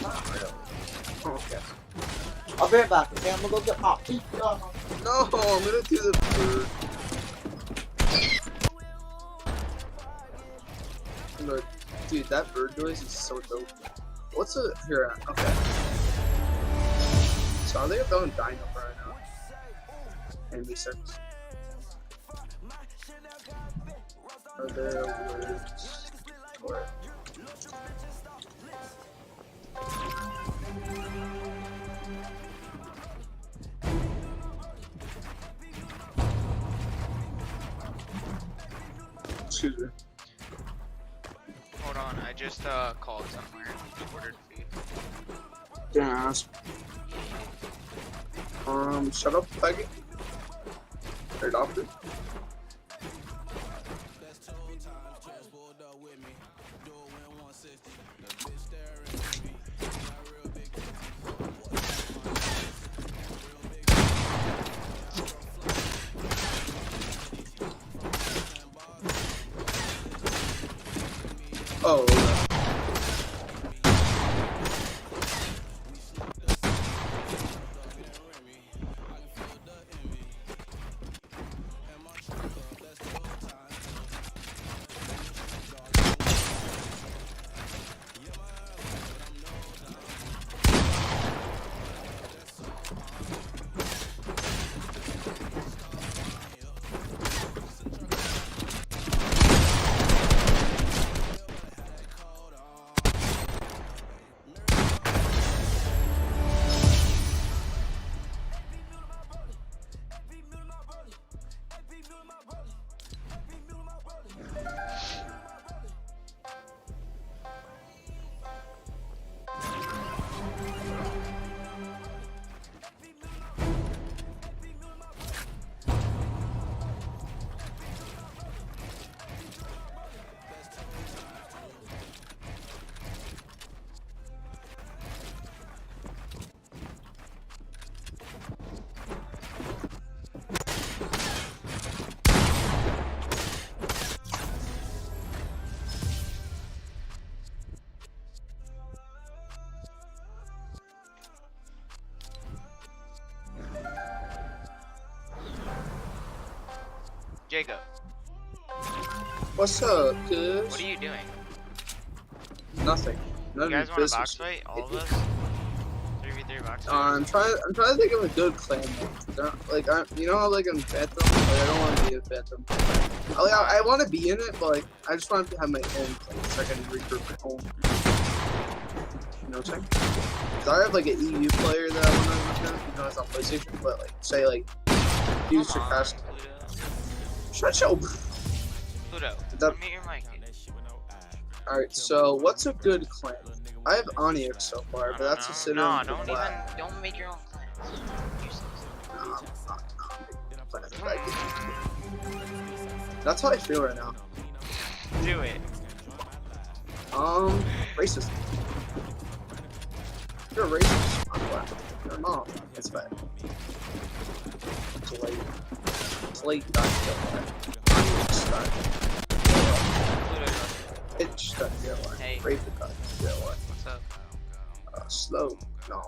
Not really. Okay. I'll be right back. Okay, I'm gonna go get my pizza. No, I'm gonna do the bird. Look, dude, that bird noise is so dope. What's it here at? Okay. So I think I'm throwing Dino right now. And B6. Are there words for it? Excuse me. Hold on, I just called somewhere. Ordered food. Yes. Shut up, faggot. Right off it. Oh, Jacob, what's up, cuz? what are you doing? Nothing. None You of guys your want a business. box fight? All of us? 3v3 box fight? I'm trying to think of a good clan name. You know how like I'm Phantom? Like I don't want to be a Phantom. I want to be in it, but like, I just want to have my own place, so I can recruit my own. You know what I'm saying? Cause I have like an EU player that I want to look at, you know, it's on PlayStation, but like, say like, use your cast. Shut your. Pluto, That- unmute your mic. Alright, so what's a good clan? I have Onyx so far, but that's considered. No, don't make your own plans. Useless. That's how I feel right now. Do it. Racist. You're racist. I'm black. You're not. It's bad. Slate got killed. It just got killed. Hey. Raven got killed. What's up? Slow. No.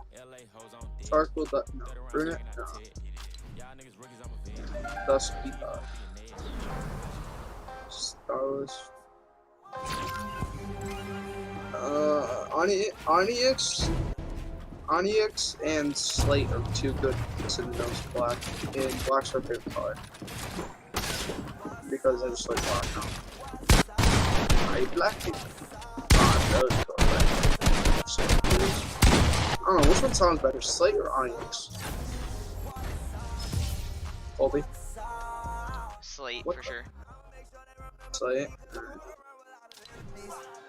Charcoal. No. Brunette. No. Dusky. Starless. Onyx and Slate are two good considered those black. And black's my favorite color. Because I just like black now. Are you black? I don't know, which one sounds better, Slate or Onyx? Colby? Slate What for the- sure. Slate?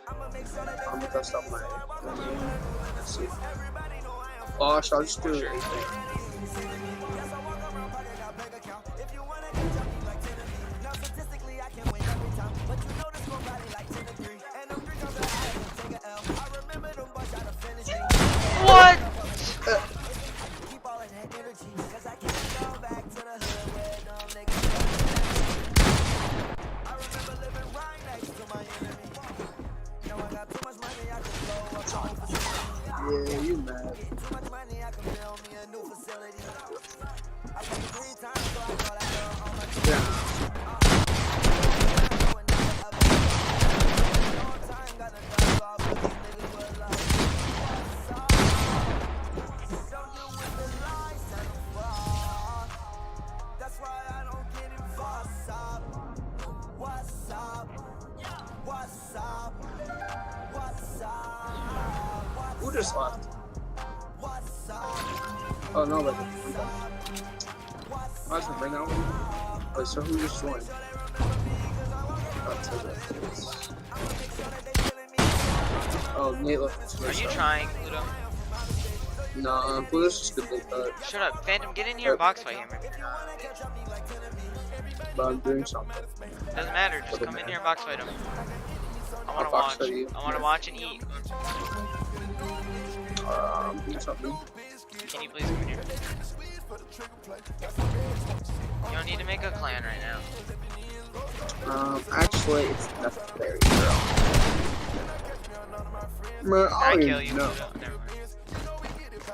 I'm gonna test out my. Let's see. Gosh, I'll just do it. What? Yeah, you mad. Yeah. Who just left? Oh no, like I was right now. Wait, so who just joined? Oh, Nate left. Are you trying, Pluto? Nah, Pluto's just good like that. Shut up, Phantom. Get in here and box fight him. But I'm doing something. Doesn't matter. Just come in here and box fight him. I wanna I'll box watch. fight you. I wanna watch and eat. Doing something. Can you please come in here? You don't need to make a clan right now. Actually, it's necessary, girl. Man, Can I I don't kill even you, know. Pluto? Never mind.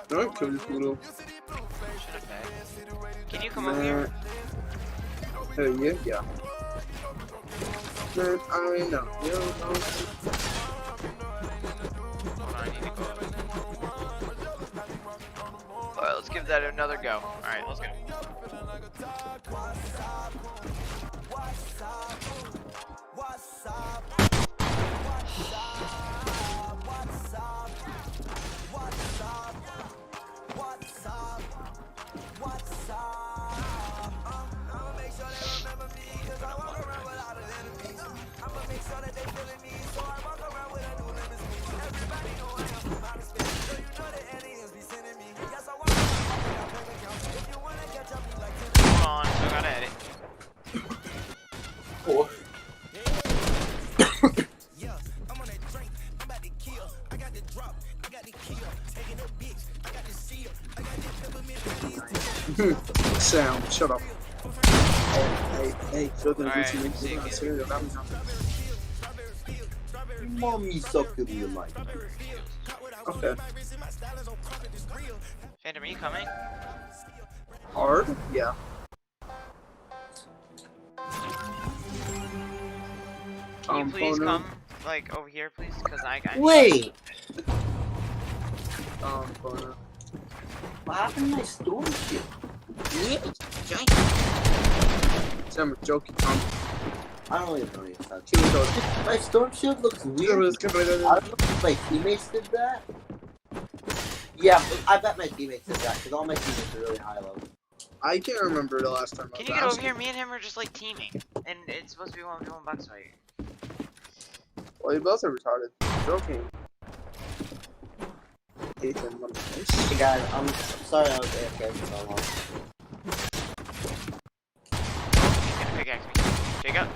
Don't kill you, Pluto. Shut up, bag. Can you come over here? Hell yeah, yeah. Man, I don't even know. You don't know. Hold on, I need to go. Alright, let's give that another go. Alright, let's go. Hold on, still gotta edit. Sound, shut up. Hey, feel the Alright, Gucci see you link. again. Serious, that means nothing. Mommy sucker me like. Okay. Phantom, are you coming? Hard? Yeah. Can you please Bono. come, like, over here, please? Cause I Wait! Bono. What happened to my storm ship? Sam, joking, I don't even know if that's Team code. My storm shield looks weird. I don't know if my teammates did that. Yeah, I bet my teammates did that because all my teammates are really high level. I can't remember the last time I Can was you get over asking. here? Me and him are just like teaming, and it's supposed to be 1v1 box fight. Well, you both are retarded. Joking. Ethan, what a nice. Hey guys, I'm sorry I was AFK for so long. He's gonna pickaxe me. Jacob.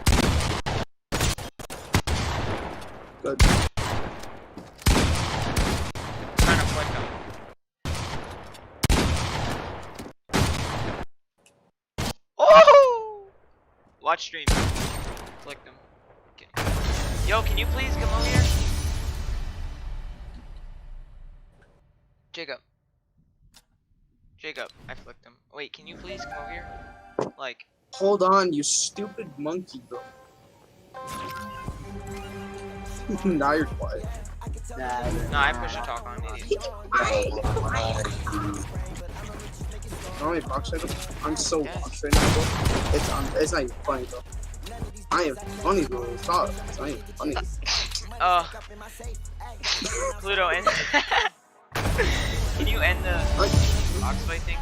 Good. Trying to flick him. Oh! Watch stream. Flick him. Okay. Yo, can you please come over here? Jacob. Jacob, I flicked him. Wait, can you please come over here? Like, Hold on, you stupid monkey, bro. Now you're quiet. no, I push to talk on idiot. How many box items? I'm so lost right now, bro. It's not even funny, bro. I am funny, bro. Stop. It's not even funny. Pluto, end. Can you end the box fight thing?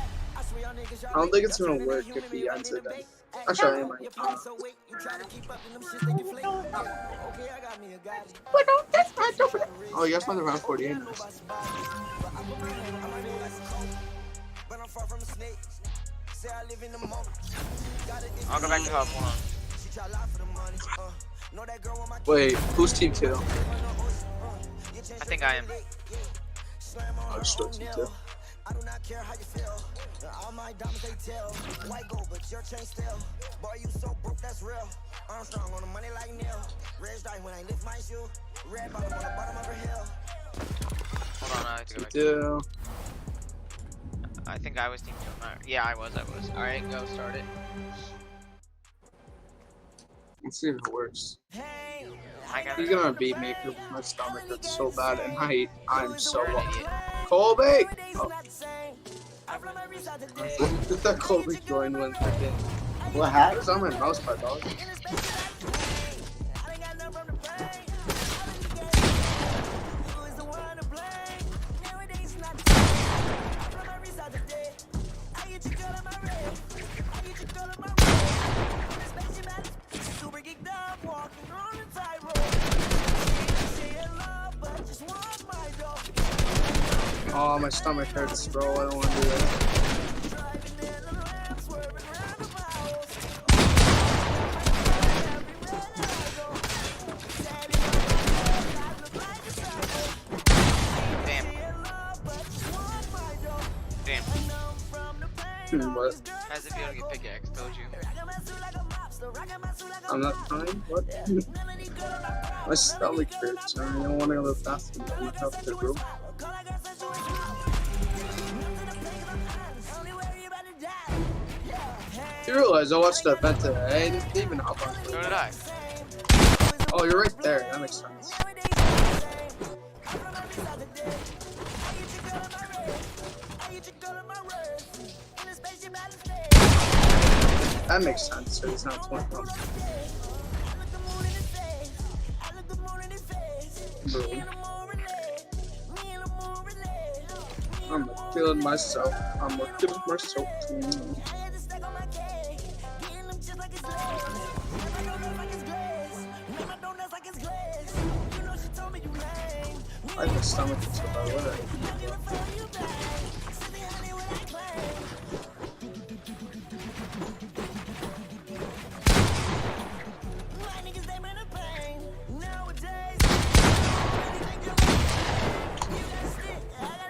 I don't think it's gonna work if he ends it then. Actually, I might. Oh, you guys found the round 48. Nice. I'll go back to hub, hold on. Wait, who's team 2? I think I am. Oh, it's still team 2. I do not care how you feel. All my diamonds they tell. White gold, but your chain still. Boy, you so broke, that's real. Armstrong on the money like Neil. Red stripe when I lift my shoe. Red bottom on the bottom of her hill. Hold on, I have to go Team back. 2. I think I was team 2. Yeah, I was. Alright, go, start it. Let's see if it works. I got He's it. gonna beat me because my stomach hurts so bad and I'm so You're an lost. idiot. Colby! Oh. What did that Colby join when freaking. What happened? It's on my mouse pad, dog. Oh, my stomach hurts, bro. I don't want to do that. Damn. Damn. What? How does it feel to get pickaxe? Told you. I'm not trying? What? My stomach hurts. I don't want to go to the bathroom. I'm not up to bro. You realize I watched the event today. I didn't even hop on. So did I. Oh, you're right there. That makes sense. That makes sense. So he's not 21. Bro. I'm feeling myself. I'm looking at myself. I have a stomach that's so bad. What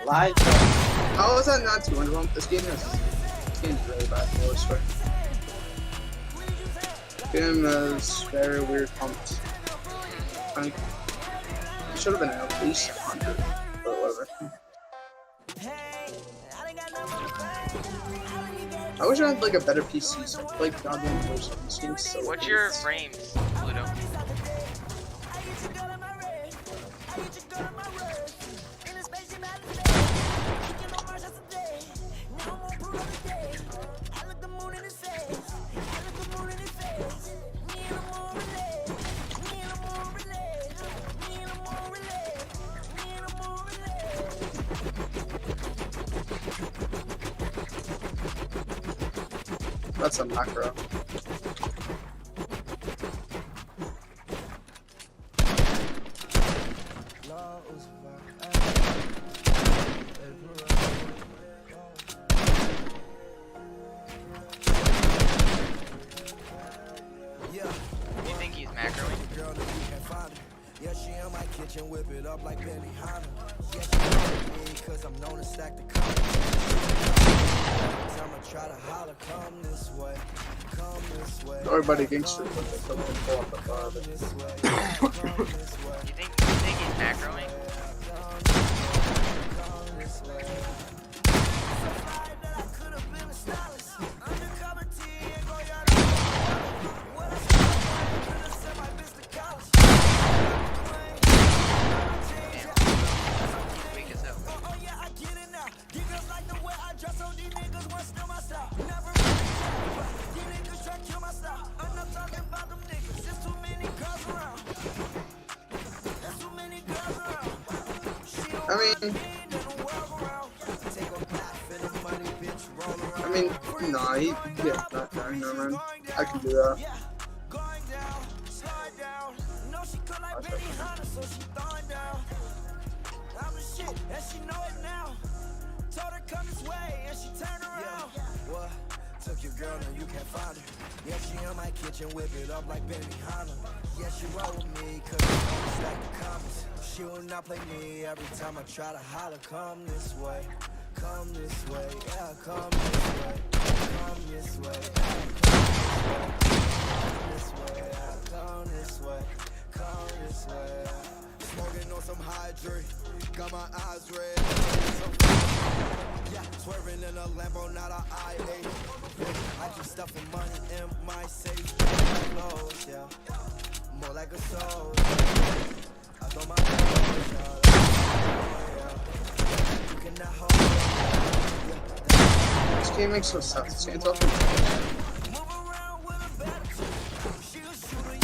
Live. How is that not 200? This game is really bad. I swear. Game is very weird pumped. It should have been at least 100, but whatever. I wish I had like a better PC so I could play goddamn person. This game's so What's your frames, Pluto? That's a macro. You think he's macroing? Yeah, she in my kitchen, whip it up like Benny Hanna. Yeah, she love me, cause I'm known to stack the comments. I'ma try to holler, come this way, come this way. Everybody gangster when they come and pull up the car. Come this way, come this way, You think he's macroing? come this way. So fly that I could've been a stylist. Undercover T ain't go yard. What I said, could've sent my bitch to college. Weak as hell. Oh yeah, I get it now. These girls like the way I dress, so these niggas want steal my style. Never really care. These niggas try to kill my style. I'm not talking about them niggas. There's too many girls around. There's too many girls around. She don't I mean, need the world around. Take a bath in the money, bitch, roll around. I mean, nah, yeah, not dying, no man. I can do that. Yeah, going down, slide down. No, she could like Benny Hanna, so she throwing down. I'm the shit, and she know it now. Told her come this way, and she turned around. What? Took your girl, now you can't find her. Yeah, she in my kitchen, whip it up like Benny Hanna. Yeah, she roll with me, cause she stack the comments. She will not play me every time I try to holler. Come this way, come this way, yeah, come this way, come this way, come this way, yeah, come this way, come this way. Smoking on some hydrate, got my eyes red. Yeah, swerving in a Lambo, not a I-8. I keep stuffing money in my safe. Clothes, yeah, more like a soul. I throw my clothes, yeah. You cannot hold it. This game makes no sense. It's off. Move around with a better chick. She a shooter, you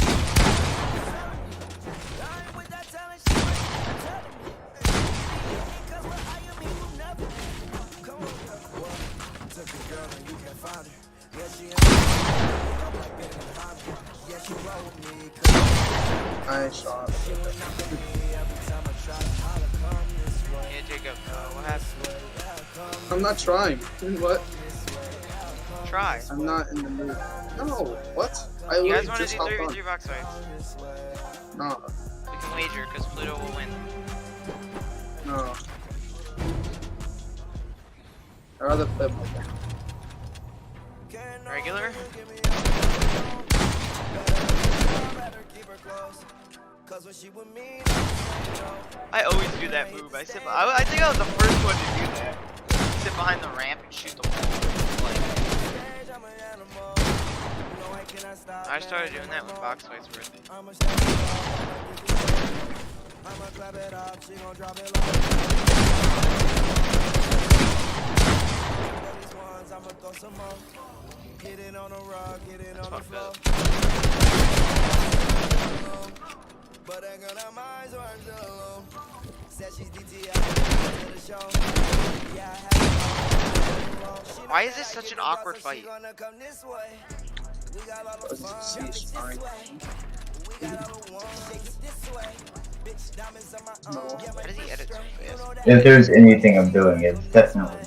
I ain't with that talent, she ain't telling me. Cause what I am, he will never. Come on, girl. Took a girl and you can't find her. Yeah, she ain't like Benny Hanna. Yeah, she roll with me. Nice shot. She will not play me every time I try to holler. Come this way. Yeah, Jacob, what happened? I'm not trying. What? Try. I'm not in the mood. No. What? I You literally guys want to just do hopped 3v3 on. box fights? No. We can wager, because Pluto will win. No. I'd rather play my game. Regular? I always do that move. I think I was the first one to do that. Sit behind the ramp and shoot the wall. Like, I started doing that when box fights were a thing. That's fucked up. But I got her minds where I'm still alone. Said she's DTI to the show. Yeah, I had Why is this such an awkward fight? We got all the fun, It's bitch, fine. this way. We got all the one shakes this way. Bitch, diamonds on my No. yeah, my How does he edit so fast? If there's anything I'm doing, it's definitely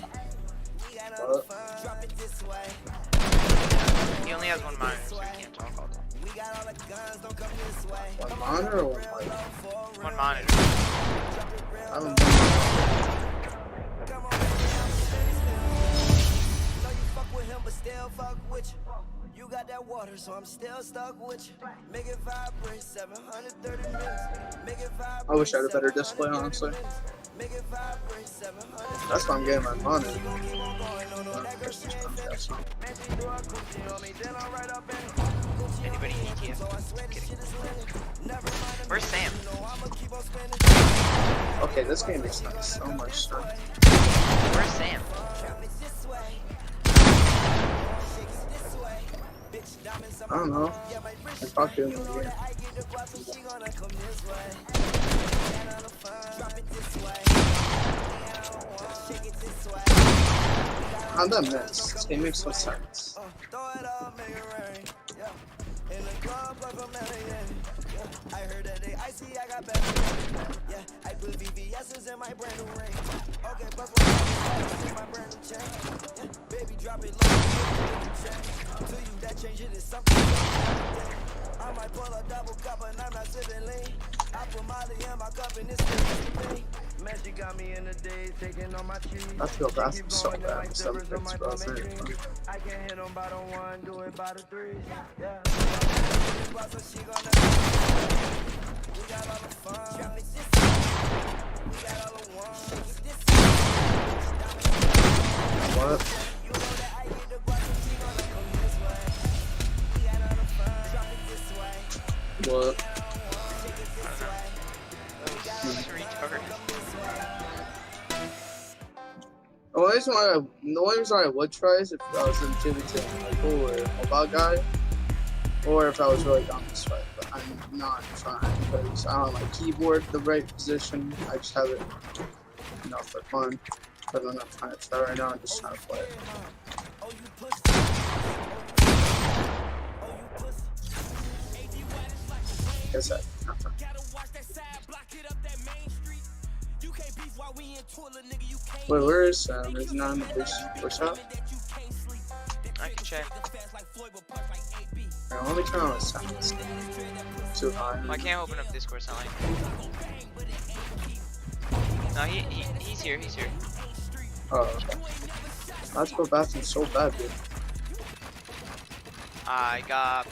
we got all the fun, drop it this way. He only has one monitor, so he can't talk all the time. We got all the guns, don't come this way. One monitor or one mic? One monitor. I haven't done Come on, baby, I'm steady still. Know you fuck with him, but still fuck with you. You got that water, so I'm still stuck with you. Make it vibrate, 730 minutes. Make it vibrate. I wish I had a better display, honestly. Make it vibrate, 700. That's why I'm getting my monitor. Keep on going, no, that girl, she ain't finished. Man, she do her coochie on me, then I'm right up in it. Coochie on Anybody me, ETF? so I swear this shit is winning. Never mind the Where's Sam? you know I'ma keep on spinning. Okay, this game makes so much sense. Where's Sam? Drop it this way. Shake it this way. Bitch, diamonds on I don't know. yeah, my I wrist. talked to him You know again. that I get the guap, so she gonna come this way. Get on the phone. Drop it this way. Shake it this way. How'd that miss? This game makes no sense. Throw it I heard that they icy, I got better. Yeah, I put VVS's in my brand new ring. Okay, plus one in my brand new chain. Yeah, baby, drop it low. To you, that change it is something. I might pull a double cup and I'm not sipping lean. I put Molly in my cup and it's still me. Man, she got me in the days, taking on my cheese. I feel bad. I'm so bad for some things, bro. It's not even funny. I can't hit them by the one, do it by the three. Yeah. We got all the fun. We got all the ones. What? You know that I get the guap and she gonna come this way. We got all the fun. Drop it this way. What? Take it this way. It's retarded. The only reason I would try is if I was legitimately Michael or a bad guy, or if I was really down this fight. But I'm not trying because I don't like keyboard the right position. I just have it, for fun. But I'm not trying to try right now. I'm just trying to play it. Oh, you pussy. Oh, you pussy. Guess that. Wait, where is Sam? Is he not in the push up? I can check. Alright, let me turn on the sound. It's too high. Well, I can't open up Discord, sound like. No, he's here, he's here. Oh, okay. Let's go back and so bad, dude. I got.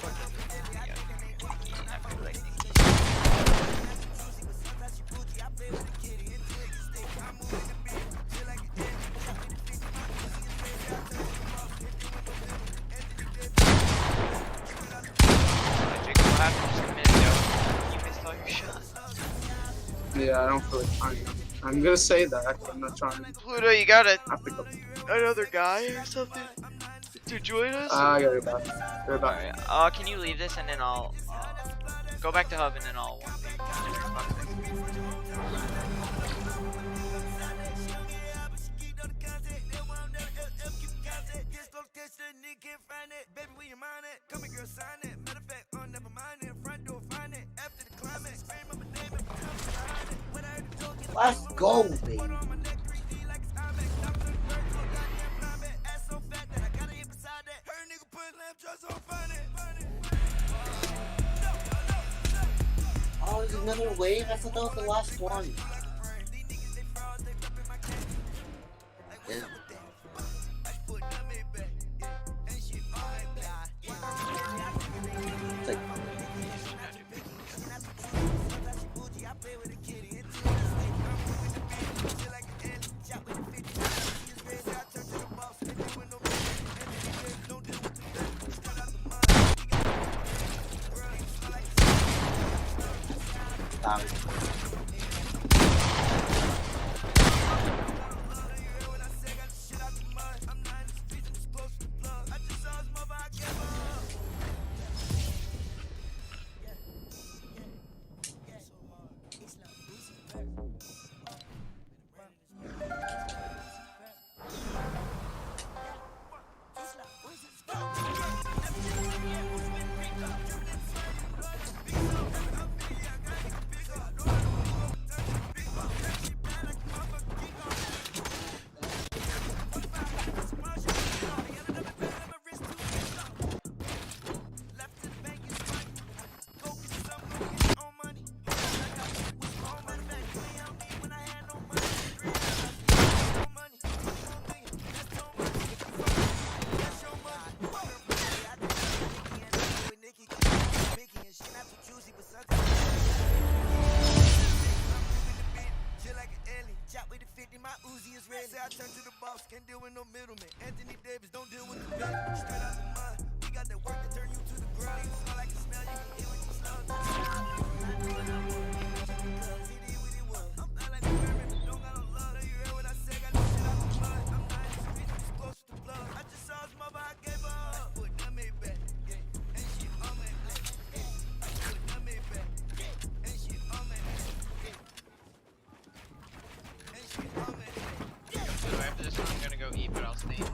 Yeah, I don't feel like trying. I'm gonna say that. I'm not trying. Pluto, you got I have to go. another guy or something to join us? I gotta go back. Go back. Alright, can you leave this and then I'll go back to hub and then I'll Let's go, baby. Oh, there's another wave? I thought that was the last one. Yeah. It's like, can't deal with no middleman. Anthony Davis, don't deal with the bed. Straight out the mud. We got that work to turn you to the ground. You smell like a smell, you can hear what you smell. CD with it was. I'm not like the Herman, don't got no love. You heard what I said, got this shit out the mud. I'm not in the streets, it's close to the plug. I just saw his mother, I gave her up. Put them in back, yeah. And she on my black, yeah. Put them in back, yeah. And she on my black, yeah. And she on my black. So after this one, I'm gonna go eat, but I'll stay.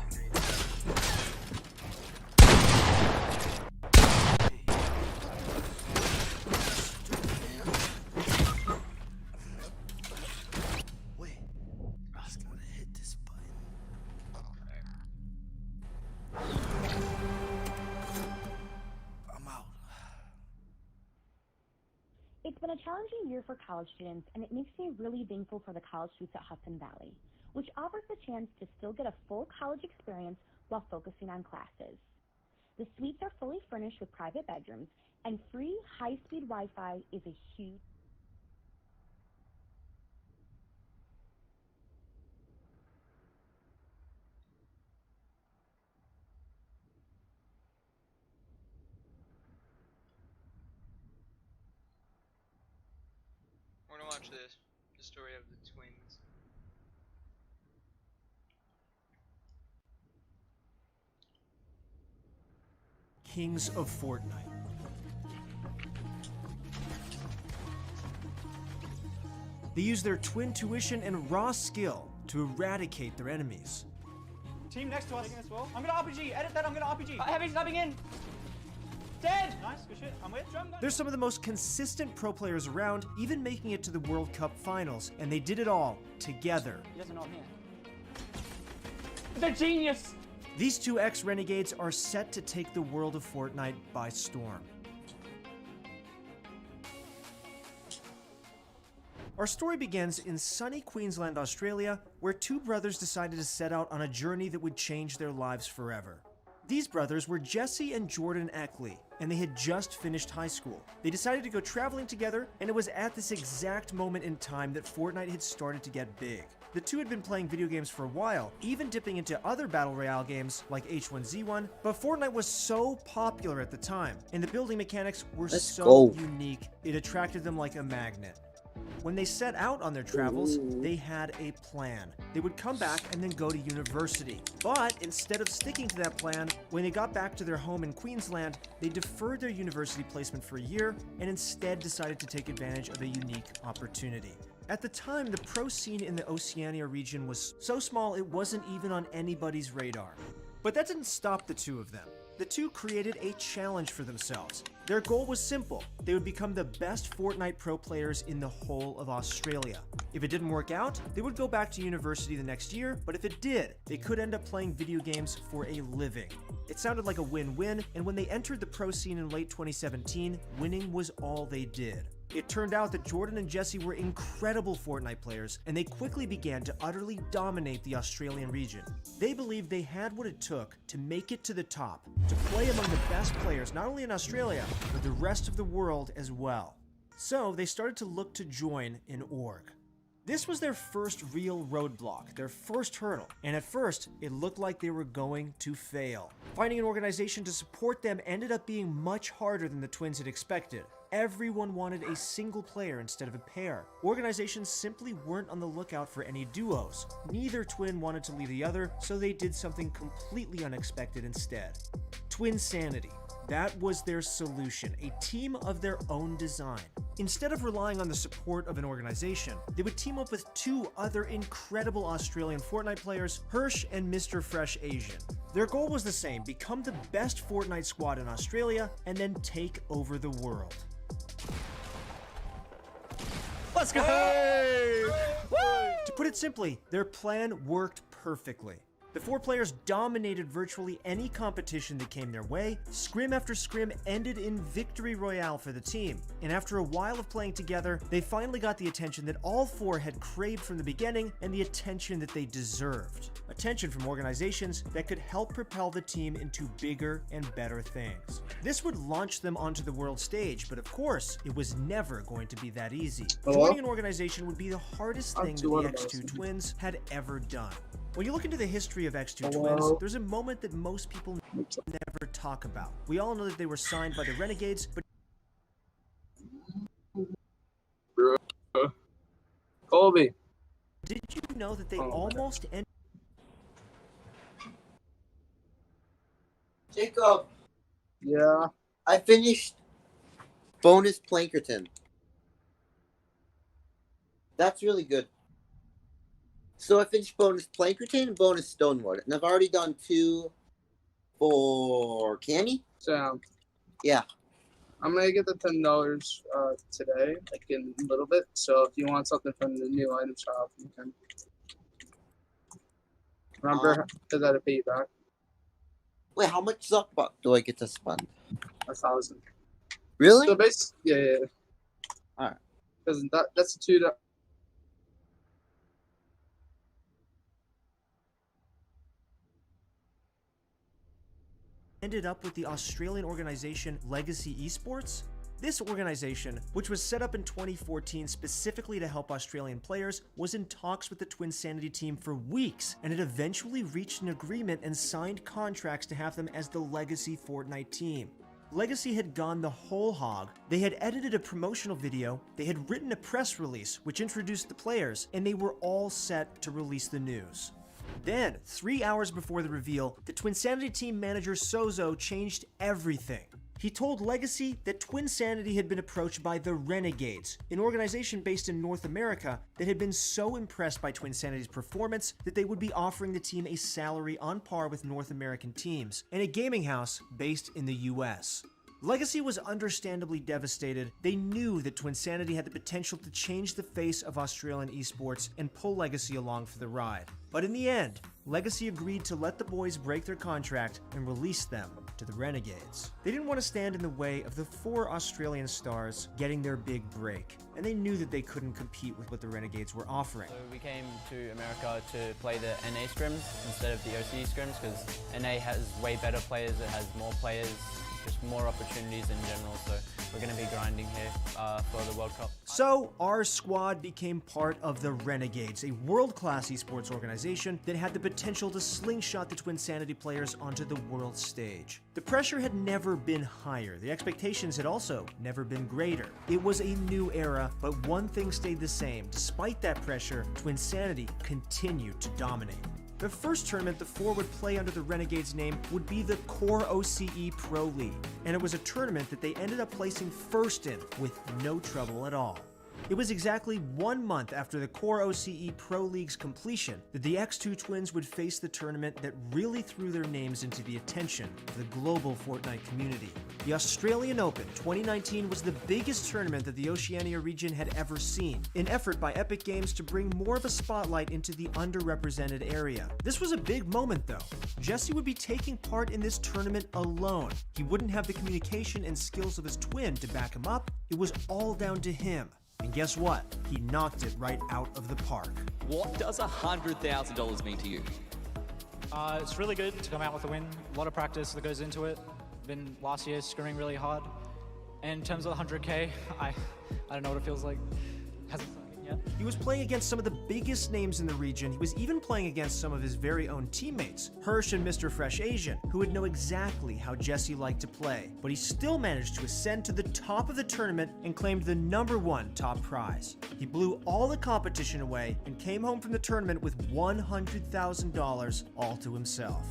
It's been a challenging year for college students, and it makes me really thankful for the College Suites at Hudson Valley, which offers the chance to still get a full college experience while focusing on classes. The suites are fully furnished with private bedrooms, and free high-speed Wi-Fi is a huge... We're gonna watch this. The story of the twins. Kings of Fortnite. They use their twin tuition and raw skill to eradicate their enemies. Team next to us as well. I'm gonna RPG. Edit that. I'm gonna RPG. Heavy slapping in. Dead. Nice. Good shit. I'm with. They're some of the most consistent pro players around, even making it to the World Cup finals, and they did it all together. He doesn't know I'm here. They're genius. These two ex-renegades are set to take the world of Fortnite by storm. Our story begins in sunny Queensland, Australia, where two brothers decided to set out on a journey that would change their lives forever. These brothers were Jesse and Jordan Eckley, and they had just finished high school. They decided to go traveling together, and it was at this exact moment in time that Fortnite had started to get big. The two had been playing video games for a while, even dipping into other Battle Royale games like H1Z1, but Fortnite was so popular at the time, and the building mechanics were so unique, it attracted them like a magnet. When they set out on their travels, they had a plan. They would come back and then go to university. But instead of sticking to that plan, when they got back to their home in Queensland, they deferred their university placement for a year and instead decided to take advantage of a unique opportunity. At the time, the pro scene in the Oceania region was so small it wasn't even on anybody's radar. But that didn't stop the two of them. The two created a challenge for themselves. Their goal was simple. They would become the best Fortnite pro players in the whole of Australia. If it didn't work out, they would go back to university the next year, but if it did, they could end up playing video games for a living. It sounded like a win-win, and when they entered the pro scene in late 2017, winning was all they did. It turned out that Jordan and Jesse were incredible Fortnite players, and they quickly began to utterly dominate the Australian region. They believed they had what it took to make it to the top, to play among the best players not only in Australia, but the rest of the world as well. So they started to look to join an org. This was their first real roadblock, their first hurdle, and at first, it looked like they were going to fail. Finding an organization to support them ended up being much harder than the twins had expected. Everyone wanted a single player instead of a pair. Organizations simply weren't on the lookout for any duos. Neither twin wanted to leave the other, so they did something completely unexpected instead. Twinsanity. That was their solution, a team of their own design. Instead of relying on the support of an organization, they would team up with two other incredible Australian Fortnite players, Hirsch and Mr. Fresh Asian. Their goal was the same, become the best Fortnite squad in Australia, and then take over the world. Let's go! Hey! To put it simply, their plan worked perfectly. The four players dominated virtually any competition that came their way. Scrim after scrim ended in victory royale for the team. And after a while of playing together, they finally got the attention that all four had craved from the beginning and the attention that they deserved. Attention from organizations that could help propel the team into bigger and better things. This would launch them onto the world stage, but of course, it was never going to be that easy. Joining an organization would be the hardest thing that the X2 twins had ever done. When you look into the history of X2 Twins, there's a moment that most people never talk about. We all know that they were signed by the Renegades, but... Colby. Did you know that they almost ended... Jacob! Yeah? I finished Bonus Plankerton. That's really good. So I finished Bonus Plankerton and Bonus Stoneward, and I've already done 2 for Canny. So, yeah. I'm gonna get the $10 today, like in a little bit. So if you want something from the new item shop, you can. Remember, because I had to pay you back. Wait, how much Zuckbuck do I get to spend? 1,000. Really? So basically, yeah. Because that's the two that. Ended up with the Australian organization Legacy Esports. This organization, which was set up in 2014 specifically to help Australian players, was in talks with the Twinsanity team for weeks, and it eventually reached an agreement and signed contracts to have them as the Legacy Fortnite team. Legacy had gone the whole hog. They had edited a promotional video, they had written a press release which introduced the players, and they were all set to release the news. Then, 3 hours before the reveal, the Twinsanity team manager Sozo changed everything. He told Legacy that Twinsanity had been approached by the Renegades, an organization based in North America that had been so impressed by Twinsanity's performance that they would be offering the team a salary on par with North American teams, and a gaming house based in the US. Legacy was understandably devastated. They knew that Twinsanity had the potential to change the face of Australian esports and pull Legacy along for the ride. But in the end, Legacy agreed to let the boys break their contract and release them to the Renegades. They didn't want to stand in the way of the 4 Australian stars getting their big break, and they knew that they couldn't compete with what the Renegades were offering. So we came to America to play the NA scrims instead of the OCE scrims because NA has way better players, it has more players, just more opportunities in general, so we're going to be grinding here for the World Cup. So, our squad became part of the Renegades, a world-class esports organization that had the potential to slingshot the Twinsanity players onto the world stage. The pressure had never been higher, the expectations had also never been greater. It was a new era, but one thing stayed the same. Despite that pressure, Twinsanity continued to dominate. The first tournament the 4 would play under the Renegades name would be the Core OCE Pro League, and it was a tournament that they ended up placing first in with no trouble at all. It was exactly 1 month after the Core OCE Pro League's completion that the X2 twins would face the tournament that really threw their names into the attention of the global Fortnite community. The Australian Open 2019 was the biggest tournament that the Oceania region had ever seen, an effort by Epic Games to bring more of a spotlight into the underrepresented area. This was a big moment though. Jesse would be taking part in this tournament alone. He wouldn't have the communication and skills of his twin to back him up. It was all down to him. And guess what? He knocked it right out of the park. What does $100,000 mean to you? It's really good to come out with a win. A lot of practice that goes into it. Been last year scoring really hard. And in terms of the 100K, I don't know what it feels like. Hasn't sunk in yet. He was playing against some of the biggest names in the region. He was even playing against some of his very own teammates, Hirsch and Mr. Fresh Asian, who would know exactly how Jesse liked to play. But he still managed to ascend to the top of the tournament and claimed the #1 top prize. He blew all the competition away and came home from the tournament with $100,000 all to himself.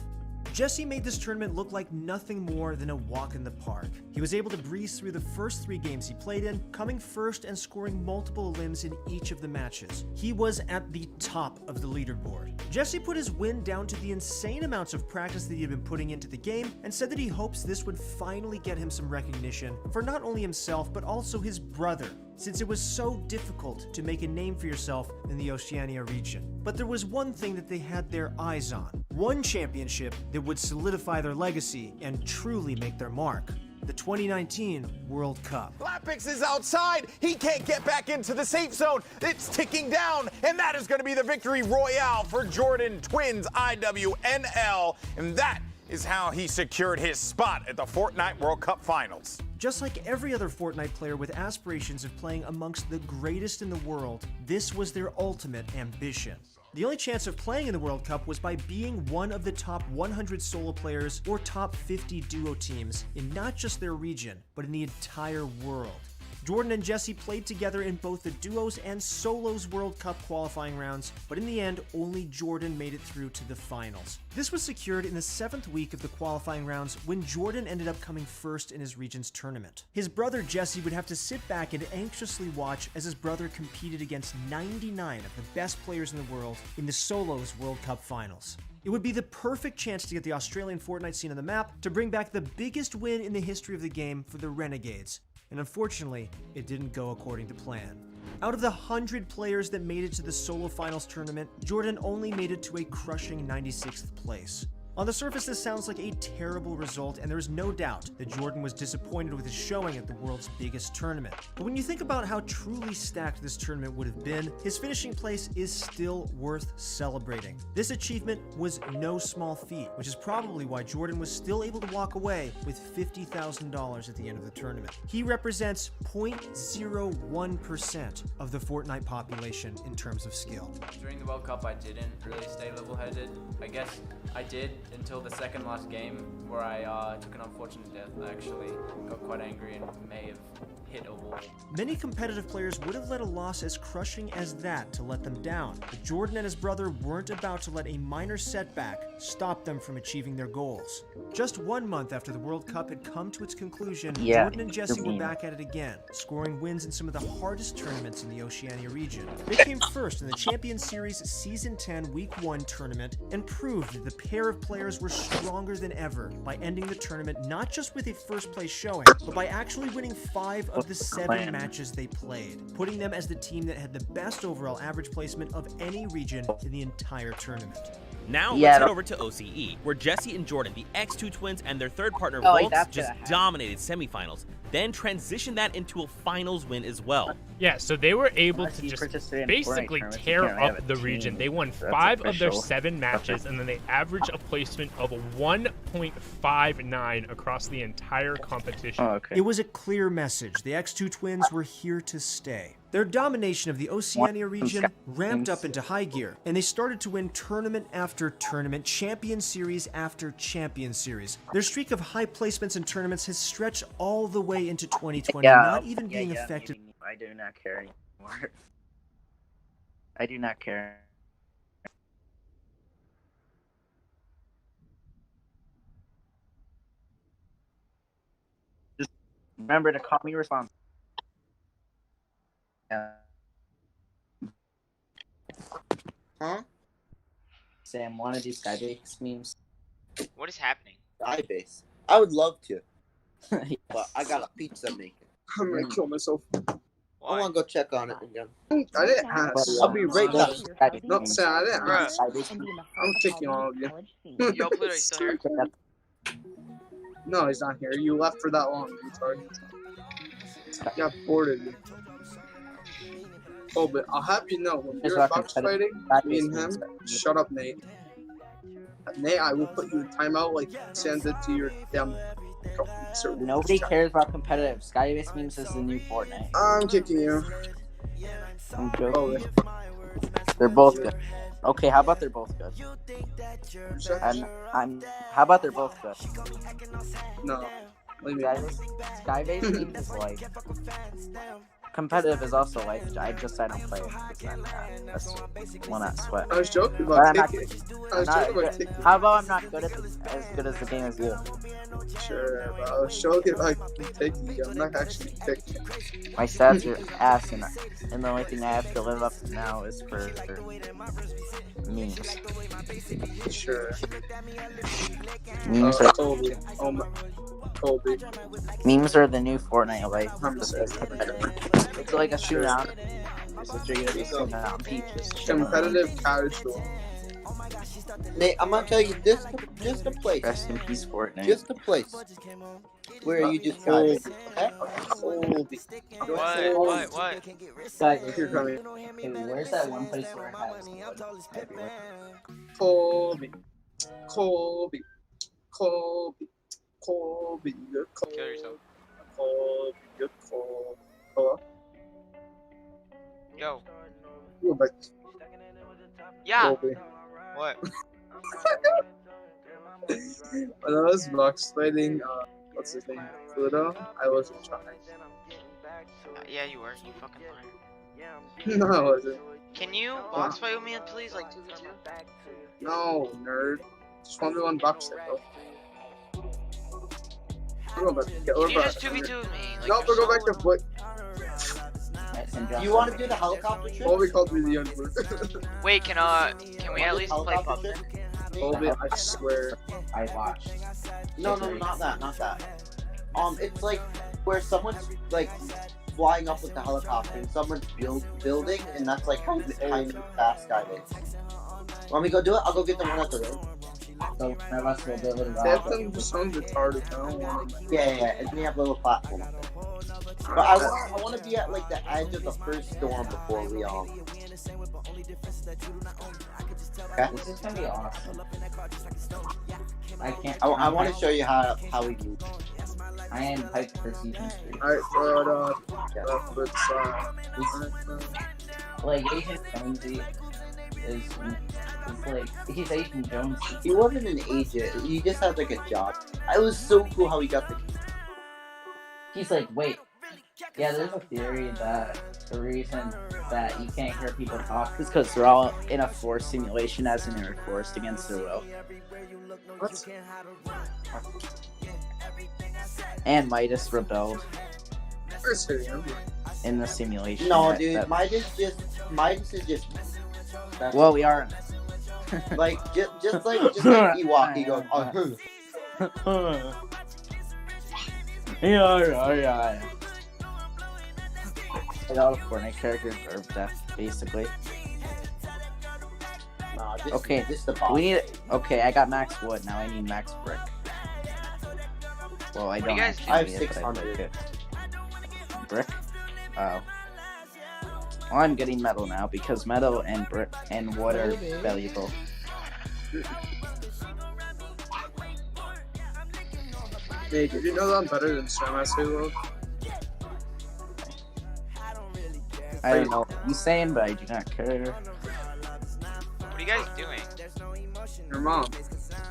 Jesse made this tournament look like nothing more than a walk in the park. He was able to breeze through the first 3 games he played in, coming first and scoring multiple limbs in each of the matches. He was at the top of the leaderboard. Jesse put his win down to the insane amounts of practice that he had been putting into the game, and said that he hopes this would finally get him some recognition for not only himself but also his brother, since it was so difficult to make a name for yourself in the Oceania region. But there was one thing that they had their eyes on. One championship that would solidify their legacy and truly make their mark. The 2019 World Cup. Lapix is outside. He can't get back into the safe zone. It's ticking down, and that is going to be the victory royale for Jordan Twins IWNL. And that is how he secured his spot at the Fortnite World Cup Finals. Just like every other Fortnite player with aspirations of playing amongst the greatest in the world, this was their ultimate ambition. The only chance of playing in the World Cup was by being one of the top 100 solo players or top 50 duo teams in not just their region, but in the entire world. Jordan and Jesse played together in both the duos and solos World Cup qualifying rounds, but in the end, only Jordan made it through to the finals. This was secured in the 7th week of the qualifying rounds when Jordan ended up coming first in his region's tournament. His brother Jesse would have to sit back and anxiously watch as his brother competed against 99 of the best players in the world in the solos World Cup finals. It would be the perfect chance to get the Australian Fortnite scene on the map, to bring back the biggest win in the history of the game for the Renegades. And unfortunately, it didn't go according to plan. Out of the 100 players that made it to the solo finals tournament, Jordan only made it to a crushing 96th place. On the surface, this sounds like a terrible result, and there is no doubt that Jordan was disappointed with his showing at the world's biggest tournament. But when you think about how truly stacked this tournament would have been, his finishing place is still worth celebrating. This achievement was no small feat, which is probably why Jordan was still able to walk away with $50,000 at the end of the tournament. He represents 0.01% of the Fortnite population in terms of skill. During the World Cup, I didn't really stay level-headed. I guess I did until the second last game where I took an unfortunate death. I actually got quite angry and may have hit a wall. Many competitive players would have let a loss as crushing as that to let them down, but Jordan and his brother weren't about to let a minor setback stop them from achieving their goals. Just 1 month after the World Cup had come to its conclusion, Jordan and Jesse were back at it again, scoring wins in some of the hardest tournaments in the Oceania region. They came first in the Champions Series Season 10 Week 1 tournament and proved that the pair of players were stronger than ever by ending the tournament not just with a first place showing, but by actually winning 5 of the 7 matches they played, putting them as the team that had the best overall average placement of any region in the entire tournament. Now let's head over to OCE, where Jesse and Jordan, the X2 twins, and their third partner Volks just dominated semifinals, then transitioned that into a finals win as well. Yeah, so they were able to just basically tear up the region. They won 5 of their 7 matches, and then they averaged a placement of 1.59 across the entire competition. It was a clear message. The X2 twins were here to stay. Their domination of the Oceania region ramped up into high gear, and they started to win tournament after tournament, champion series after champion series. Their streak of high placements in tournaments has stretched all the way into 2020, not even being affected. I do not care anymore. I do not care. Just remember to call me responsible. Huh? Sam, wanna do Skybase memes? What is happening? Skybase. I would love to. But I got a pizza maker. I'm gonna kill myself. I wanna go check on it again. I didn't ask. I'll be right back. No, Sam, I didn't ask. I'm kicking all of you. Yo, Pluto, you still here? No, he's not here. You left for that long. Retard. Got bored of you. Oh, but I'll have you know, when you're box fighting, me and him, shut up, Nate. Nate, I will put you in timeout like send it to your damn. Nobody cares about competitive. Skybase memes is the new Fortnite. I'm kicking you. I'm joking. They're both good. Okay, how about they're both good? How about they're both good? No. Skybase memes is like competitive is also like I don't play it. That's one not sweat. I was joking about taking. How about I'm not good at this, as good as the game as you? Sure, but I was joking about taking you. I'm not actually picking. My stats are ass, and the only thing I have to live up to now is for memes. Sure. Memes are Colby. Oh my. Colby. Memes are the new Fortnite life. It's like a shootout. Competitive casual. Nate, I'm gonna tell you this, just a place. Rest in peace, Fortnite. Just a place where you just got it. What? Guys, you're coming. Where's that one place where it has everywhere? Colby, good call. Kill yourself. Colby, good call. Hello? Yo. Go back. Yeah. Colby. What? When I was box fighting, what's his name? Pluto, I wasn't trying. Yeah, you were. You fucking liar. No, I wasn't. Can you box fight with me, please? Like 2v2? No, nerd. Just 1v1 box fight, bro. We're going back. Can you just 2v2 with me? Like, no, we'll go back to what? You want to do the helicopter trip? Colby called me the N-word. Wait, can we at least play PUBG? Colby, I swear. I watched. No, not that. It's like where someone's like flying up with the helicopter and someone's building, and that's like kind of fast guy is. Want me to go do it? I'll go get the one at the road. So one of us will be able to That rock thing just sounds retarded. I don't want it. Yeah. And we have a little platform. But I want to be at like the edge of the first storm before we all. Okay. This is gonna be awesome. I can't. I want to show you how we do. I am hyped for season 3. Alright, throw it up. Like Agent Jonesy is like he's Agent Jonesy. He wasn't an agent. He just had like a job. It was so cool how he got the. He's like, wait. Yeah, there's a theory that the reason that you can't hear people talk is because they're all in a forced simulation, as in they're forced against their will. What? And Midas rebelled Where's him? in the simulation. No, dude, Midas is just. Well, we are. Like just like Ewok, he goes. Yeah. Like all the Fortnite characters are death, basically. Nah, Okay, just the boss. we need. Okay, I got max wood. Now I need max brick. Well, I What do don't. you guys actually I have need it, but I 600. like it. Brick. Oh. Well, I'm getting metal now because metal and brick and wood are valuable. Hey, did you know that I'm better than Semi World? I don't know what you're saying, but I do not care. What are you guys doing? Your mom.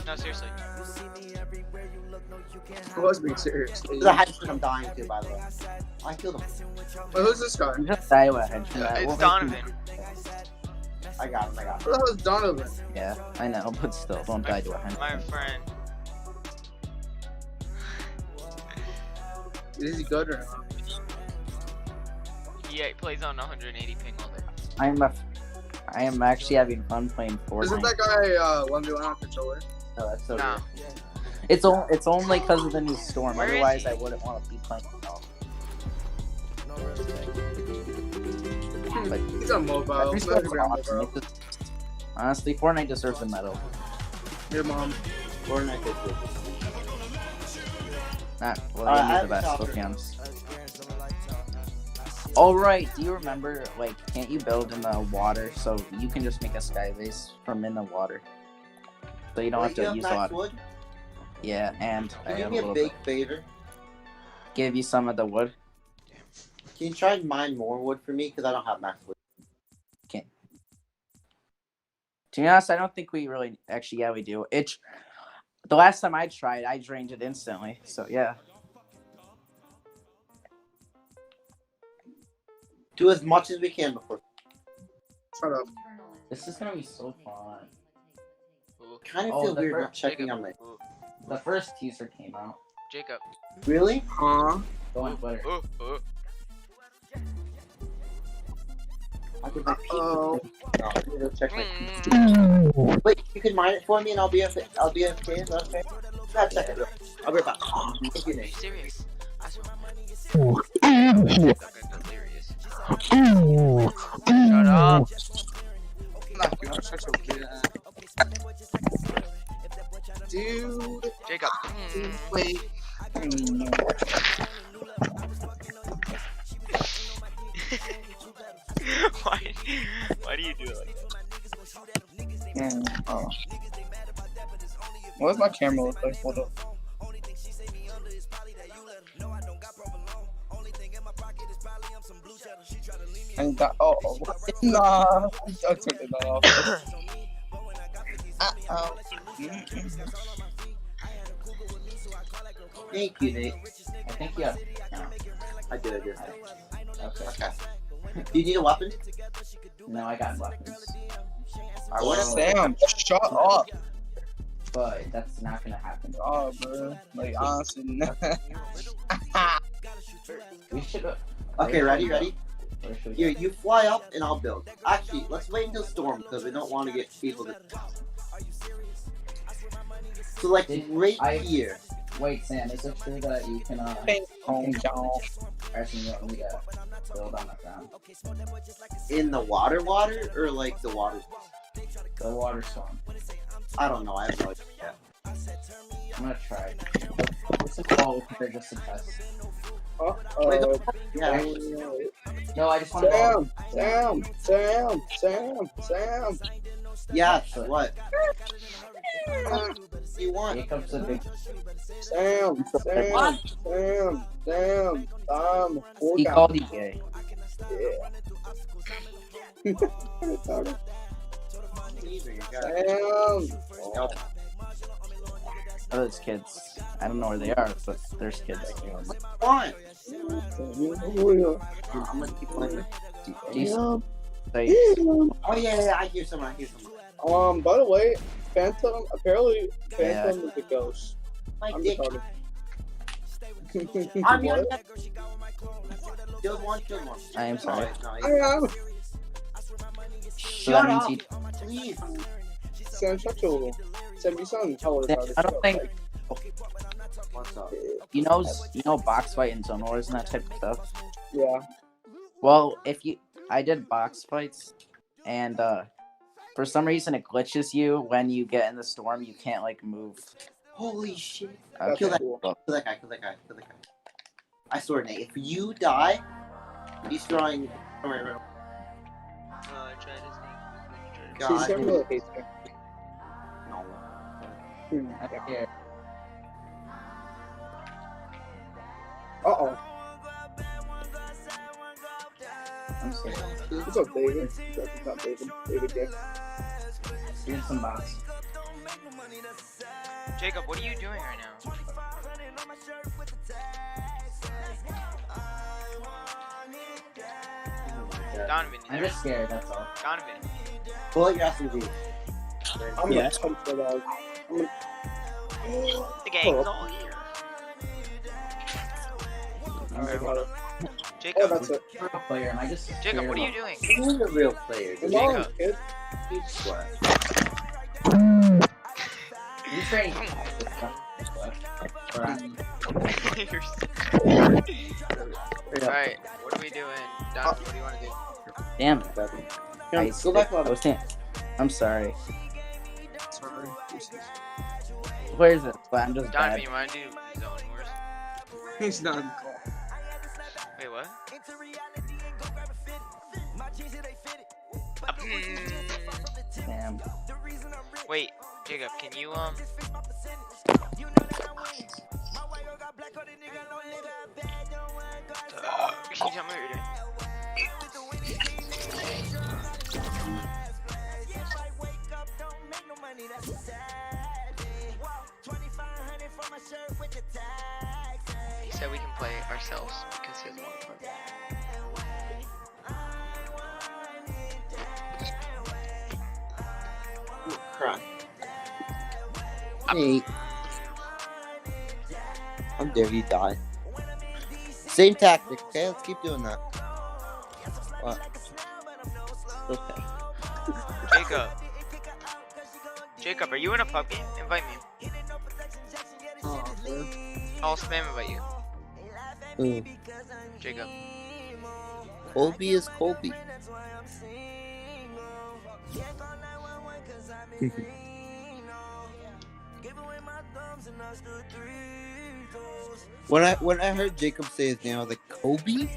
No, seriously. I was being serious. This is a henchman I'm dying to, by the way. I killed him. Wait, who's this guy? Just die with a henchman. It's Donovan. I got him. Who the hell is Donovan? Yeah, I know, but still, don't die to a henchman. My friend. Is he good or not? He plays on 180 ping all day. I am actually having fun playing Fortnite. Isn't that guy 1v1 on controller? No, that's so No. good. It's only because of the new storm. Where is Otherwise, he? I wouldn't want to be playing at all. But He's on mobile. every He's not squad's even on awesome. mobile. It's just- honestly, Fortnite deserves a medal. Your mom. Fortnite is good. Not well, I they have the best. a Let's be chopper. honest. All right. Do you remember? Like, can't you build in the water so you can just make a sky base from in the water? So you don't Wait, have to you have use max a lot. wood? Yeah, and I Can you have do me a a little big bit. favor? Give you some of the wood. Can you try and mine more wood for me? Because I don't have max wood. Okay. To be honest, I don't think we really actually. Yeah, we do. The last time I tried, I drained it instantly. So yeah. Do as much as we can before. Shut up. This is gonna be so fun. Kind of Oh, feel the weird fir- not checking on my. The first teaser came out. Jacob. Really? Huh? Go on Twitter. I could my Oh. No, I need to go check my. Mm. Wait, you can mine it for me, and I'll be okay. Is that okay? Nah, check it. I'll be right back. Thank you, Are you Nate. serious? I swear. Delirious. Shut up. You're such a bitch. Dude. Jacob. Wait. Why do you do it like that? Oh. What does my camera look like? Hold up. And that, nah, I took it off. Uh-oh. Thank you, Nate. I think you have. No. I did. Okay. Do you need a weapon? No, I got weapons. Sam, shut up. But that's not gonna happen. Oh, bro. Like, honestly, no. We should. Okay, ready? Where should we Here, go? you fly up and I'll build. Actually, let's wait until storm because we don't want to get people to. So, like, right here. Wait, Sam, is it true that you can, Ping pong, y'all. actually, you want me to build on the ground? In the water, or like the water? The water storm. I don't know. I have no idea. I'm gonna try. What's the call? They're just a test. Yeah. No, I just want to Sam. Yes. What? You want? Here comes the big. Sam. He called you gay. Oh, those kids. I don't know where they are, but there's kids. Why? Oh yeah, I hear someone. By the way, Phantom. Apparently, Phantom is a ghost. I'm retarded. I'm young. Kill one. I am sorry. Shut up, please. Sam, shut your little. Sam, you sound hella retarded. I don't think. What's up? You know box fight and zone wars and that type of stuff. Yeah. Well, I did box fights, and for some reason it glitches you when you get in the storm. You can't like move. Holy shit! Okay. Kill that guy. I swear, Nate. If you die, he's throwing. God. No. Yeah. Uh-oh. I'm sorry. What's up, David? That's not David. David Dick. Here's some box. Jacob, what are you doing right now? Donovan, I'm just scared, that's all. Donovan. Pull out your SMG. I'm gonna punch that out. The gang's all here. Alright, Jacob. Oh, that's it. I'm a player, and I just Jacob, what are you doing? Who's a real player? Come Jacob. on, kid. What? You train. Alright, what are we doing? Donovan, what do you want to do? Damn it. Go back on. I'm sorry. Sorry. Where is it? But I'm just Donovan, bad. you want to do zone wars? He's not in the call. Wait, what? Damn. Wait, Jacob, can you can you tell me what you're doing? He said we can play ourselves because he doesn't want to play. Cry. Hey. How dare you die? Same tactic, okay? Let's keep doing that. What? Okay. Jacob, are you in a pub game? Invite me. I'll spam invite you. Ooh. Jacob. Colby is Colby. When I heard Jacob say his name, I was like, Kobe?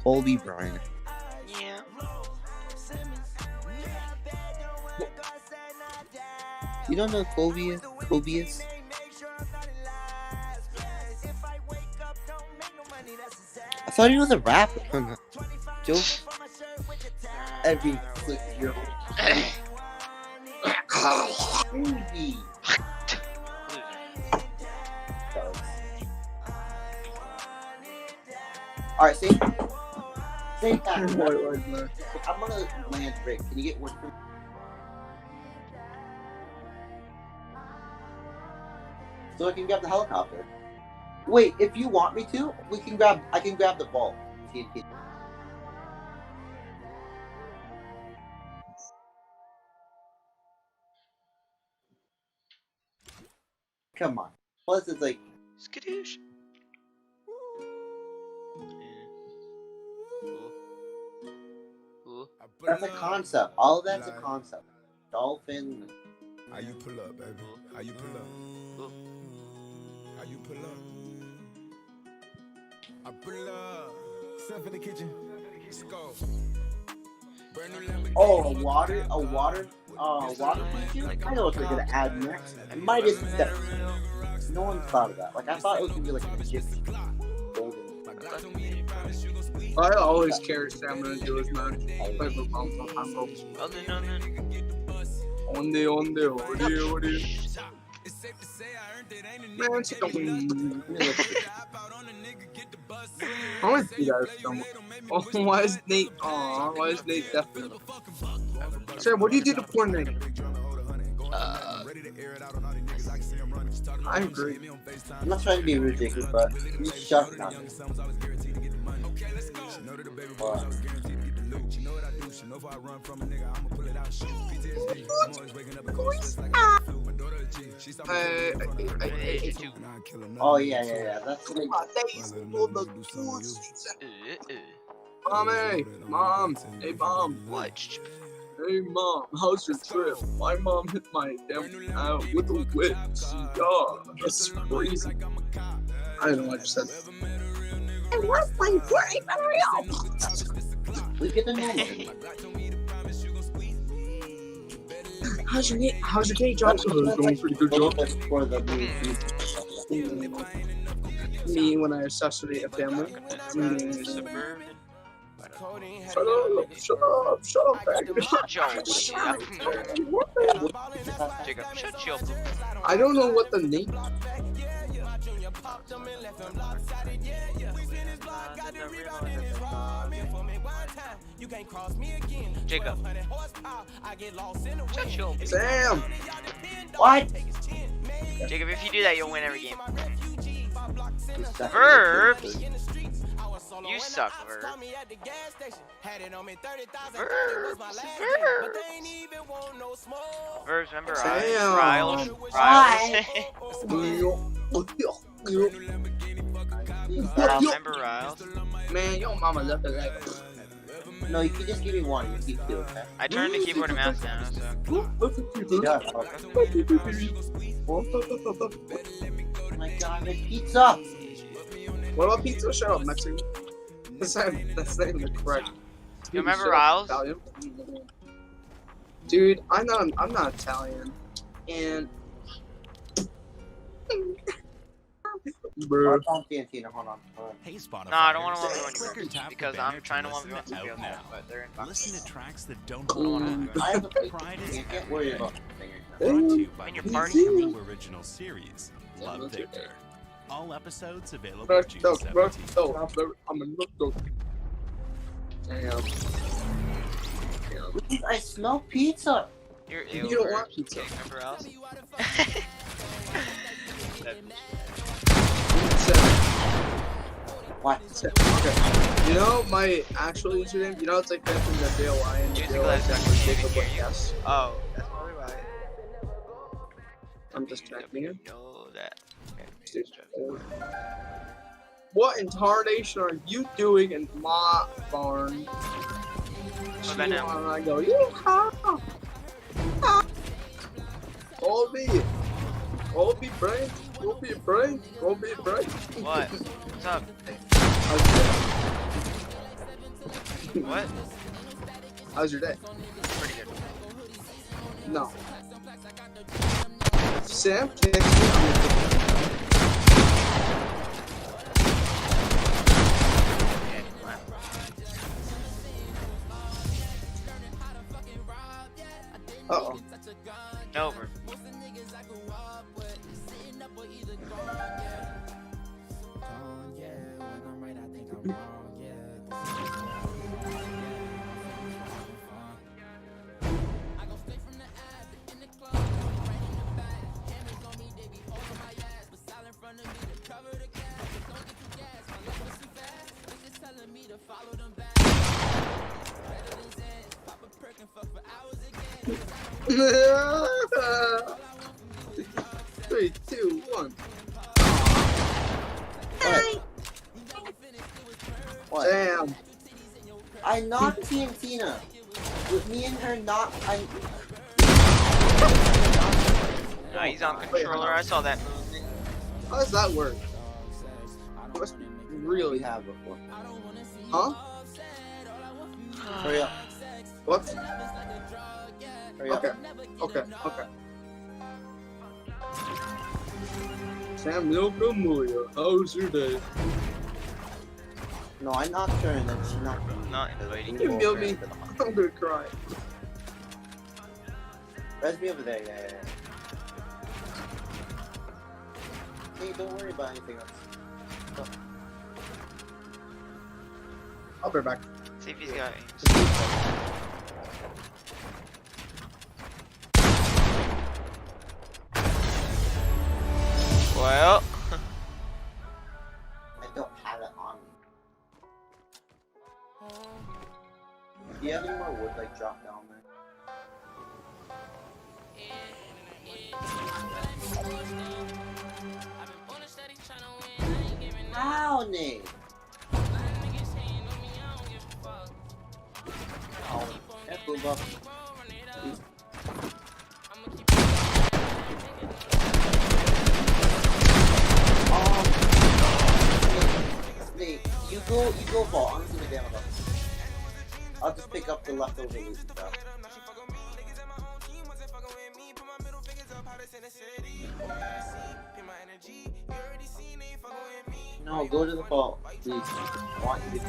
Colby Bryant. Yeah. You don't know who Kobe is? I thought he was a rapper. Joke. Every clip you're Kobe. Alright, same time. I'm gonna land Rick. Can you get one for me? So I can grab the helicopter. Wait, if you want me to, I can grab the ball. TNT. Come on. Plus it's like Skadoosh. That's a concept. All of that's a concept. Dolphin. How you pull up, baby? How you pull up? How you pull up? I pull up. Step in the kitchen. Let's go. Oh, a water feature? I know what they're gonna add next. Midas Step. No one thought of that. Like, I thought it was gonna be like a Egyptian golden. I always carry stamina to do his man. Play for long time, bro. On the. Man, sit down. I want to see that film. Oh, why is Nate definitely? Sir, what do you do to poor Nate? I agree. I'm not trying to be ridiculous, but you shut up. Oh yeah. That's like Mom, hey mom. What? Hey mom, how's your trip? My mom hit my damn out with a whip. God, that's crazy. I don't know what I just said. I love my brain. We get the normal. How's your day, John? Going pretty good, John. Me when I assassinate a family. Shut up, baby. Jacob, shut your. I don't know what the name. Jacob. Shut your. Sam. What? Jacob, if you do that, you'll win every game. Verbs. You suck, Verbs. Verbs, remember Riles? Remember Riles? Man, your mama left the leg. No, you can just give me one. You keep two, okay? I turned the keyboard and mouse down, so. Oh my god, my pizza! What about pizza? Shut up, Mexican. That's not even the correct. You remember Riles? Dude, I'm not Italian, and bro. Hold on. Hey, Spotify. No, I don't want to 1v1 because I'm trying to 1v1 some people, but they're in box. Listen to tracks that don't I have a Pride is can't worry about brought to you by In your the party. Hulu original series, Love Victor. All episodes available June 17th. I'm a look. Damn. I smell pizza. You don't want pizza. Remember Riles? What? Okay. You know my actual username? You know it's like that from the DOI and Jacob like yes. Oh, that's probably why. I'm just checking it. Know that. What in tarnation are you doing in my barn? What about now? I go, yeehaw! All be brave. Go be brave. What? What's up? What? How's your day? Pretty good. No. Sam kicks me. Uh-oh. Over. Three, two, one. What? Damn. I knocked TNTina. With me and her not, Nah, he's on controller. I saw that. How does that work? Must really have before. Huh? Hurry up. What? Hurry up. Okay. Sam Milkamuya, how's your day? No, I knocked her and then she knocked me. Not inviting You mute me. I'm gonna cry. Res me over there, yeah. Hey, don't worry about anything else. Go. I'll be back. See if he's got me. Well. I don't have it on me. Do you have any more wood like drop down there? How, Nate? Oh, that blew up. Nate, you go ball. I'm just gonna get him up. I'll just pick up the leftover loot and stuff. No, go to the ball, please. I want you to.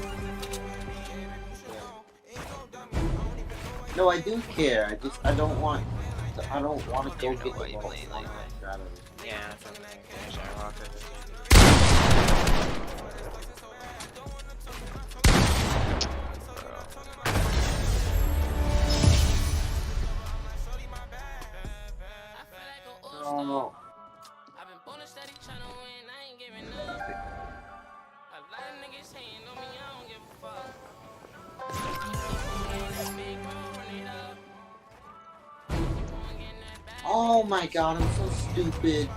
No, I do care. I don't want to go get the ball. Yeah, that's okay. Shylock. No. Oh my god, I'm so stupid.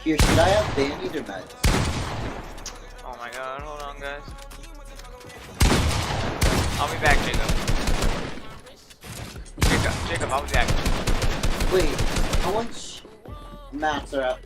Here, should I have Band-Aid or meds? Oh my god, hold on guys. I'll be back, Jacob. Jacob, I'll be back. Wait, how much mats are up?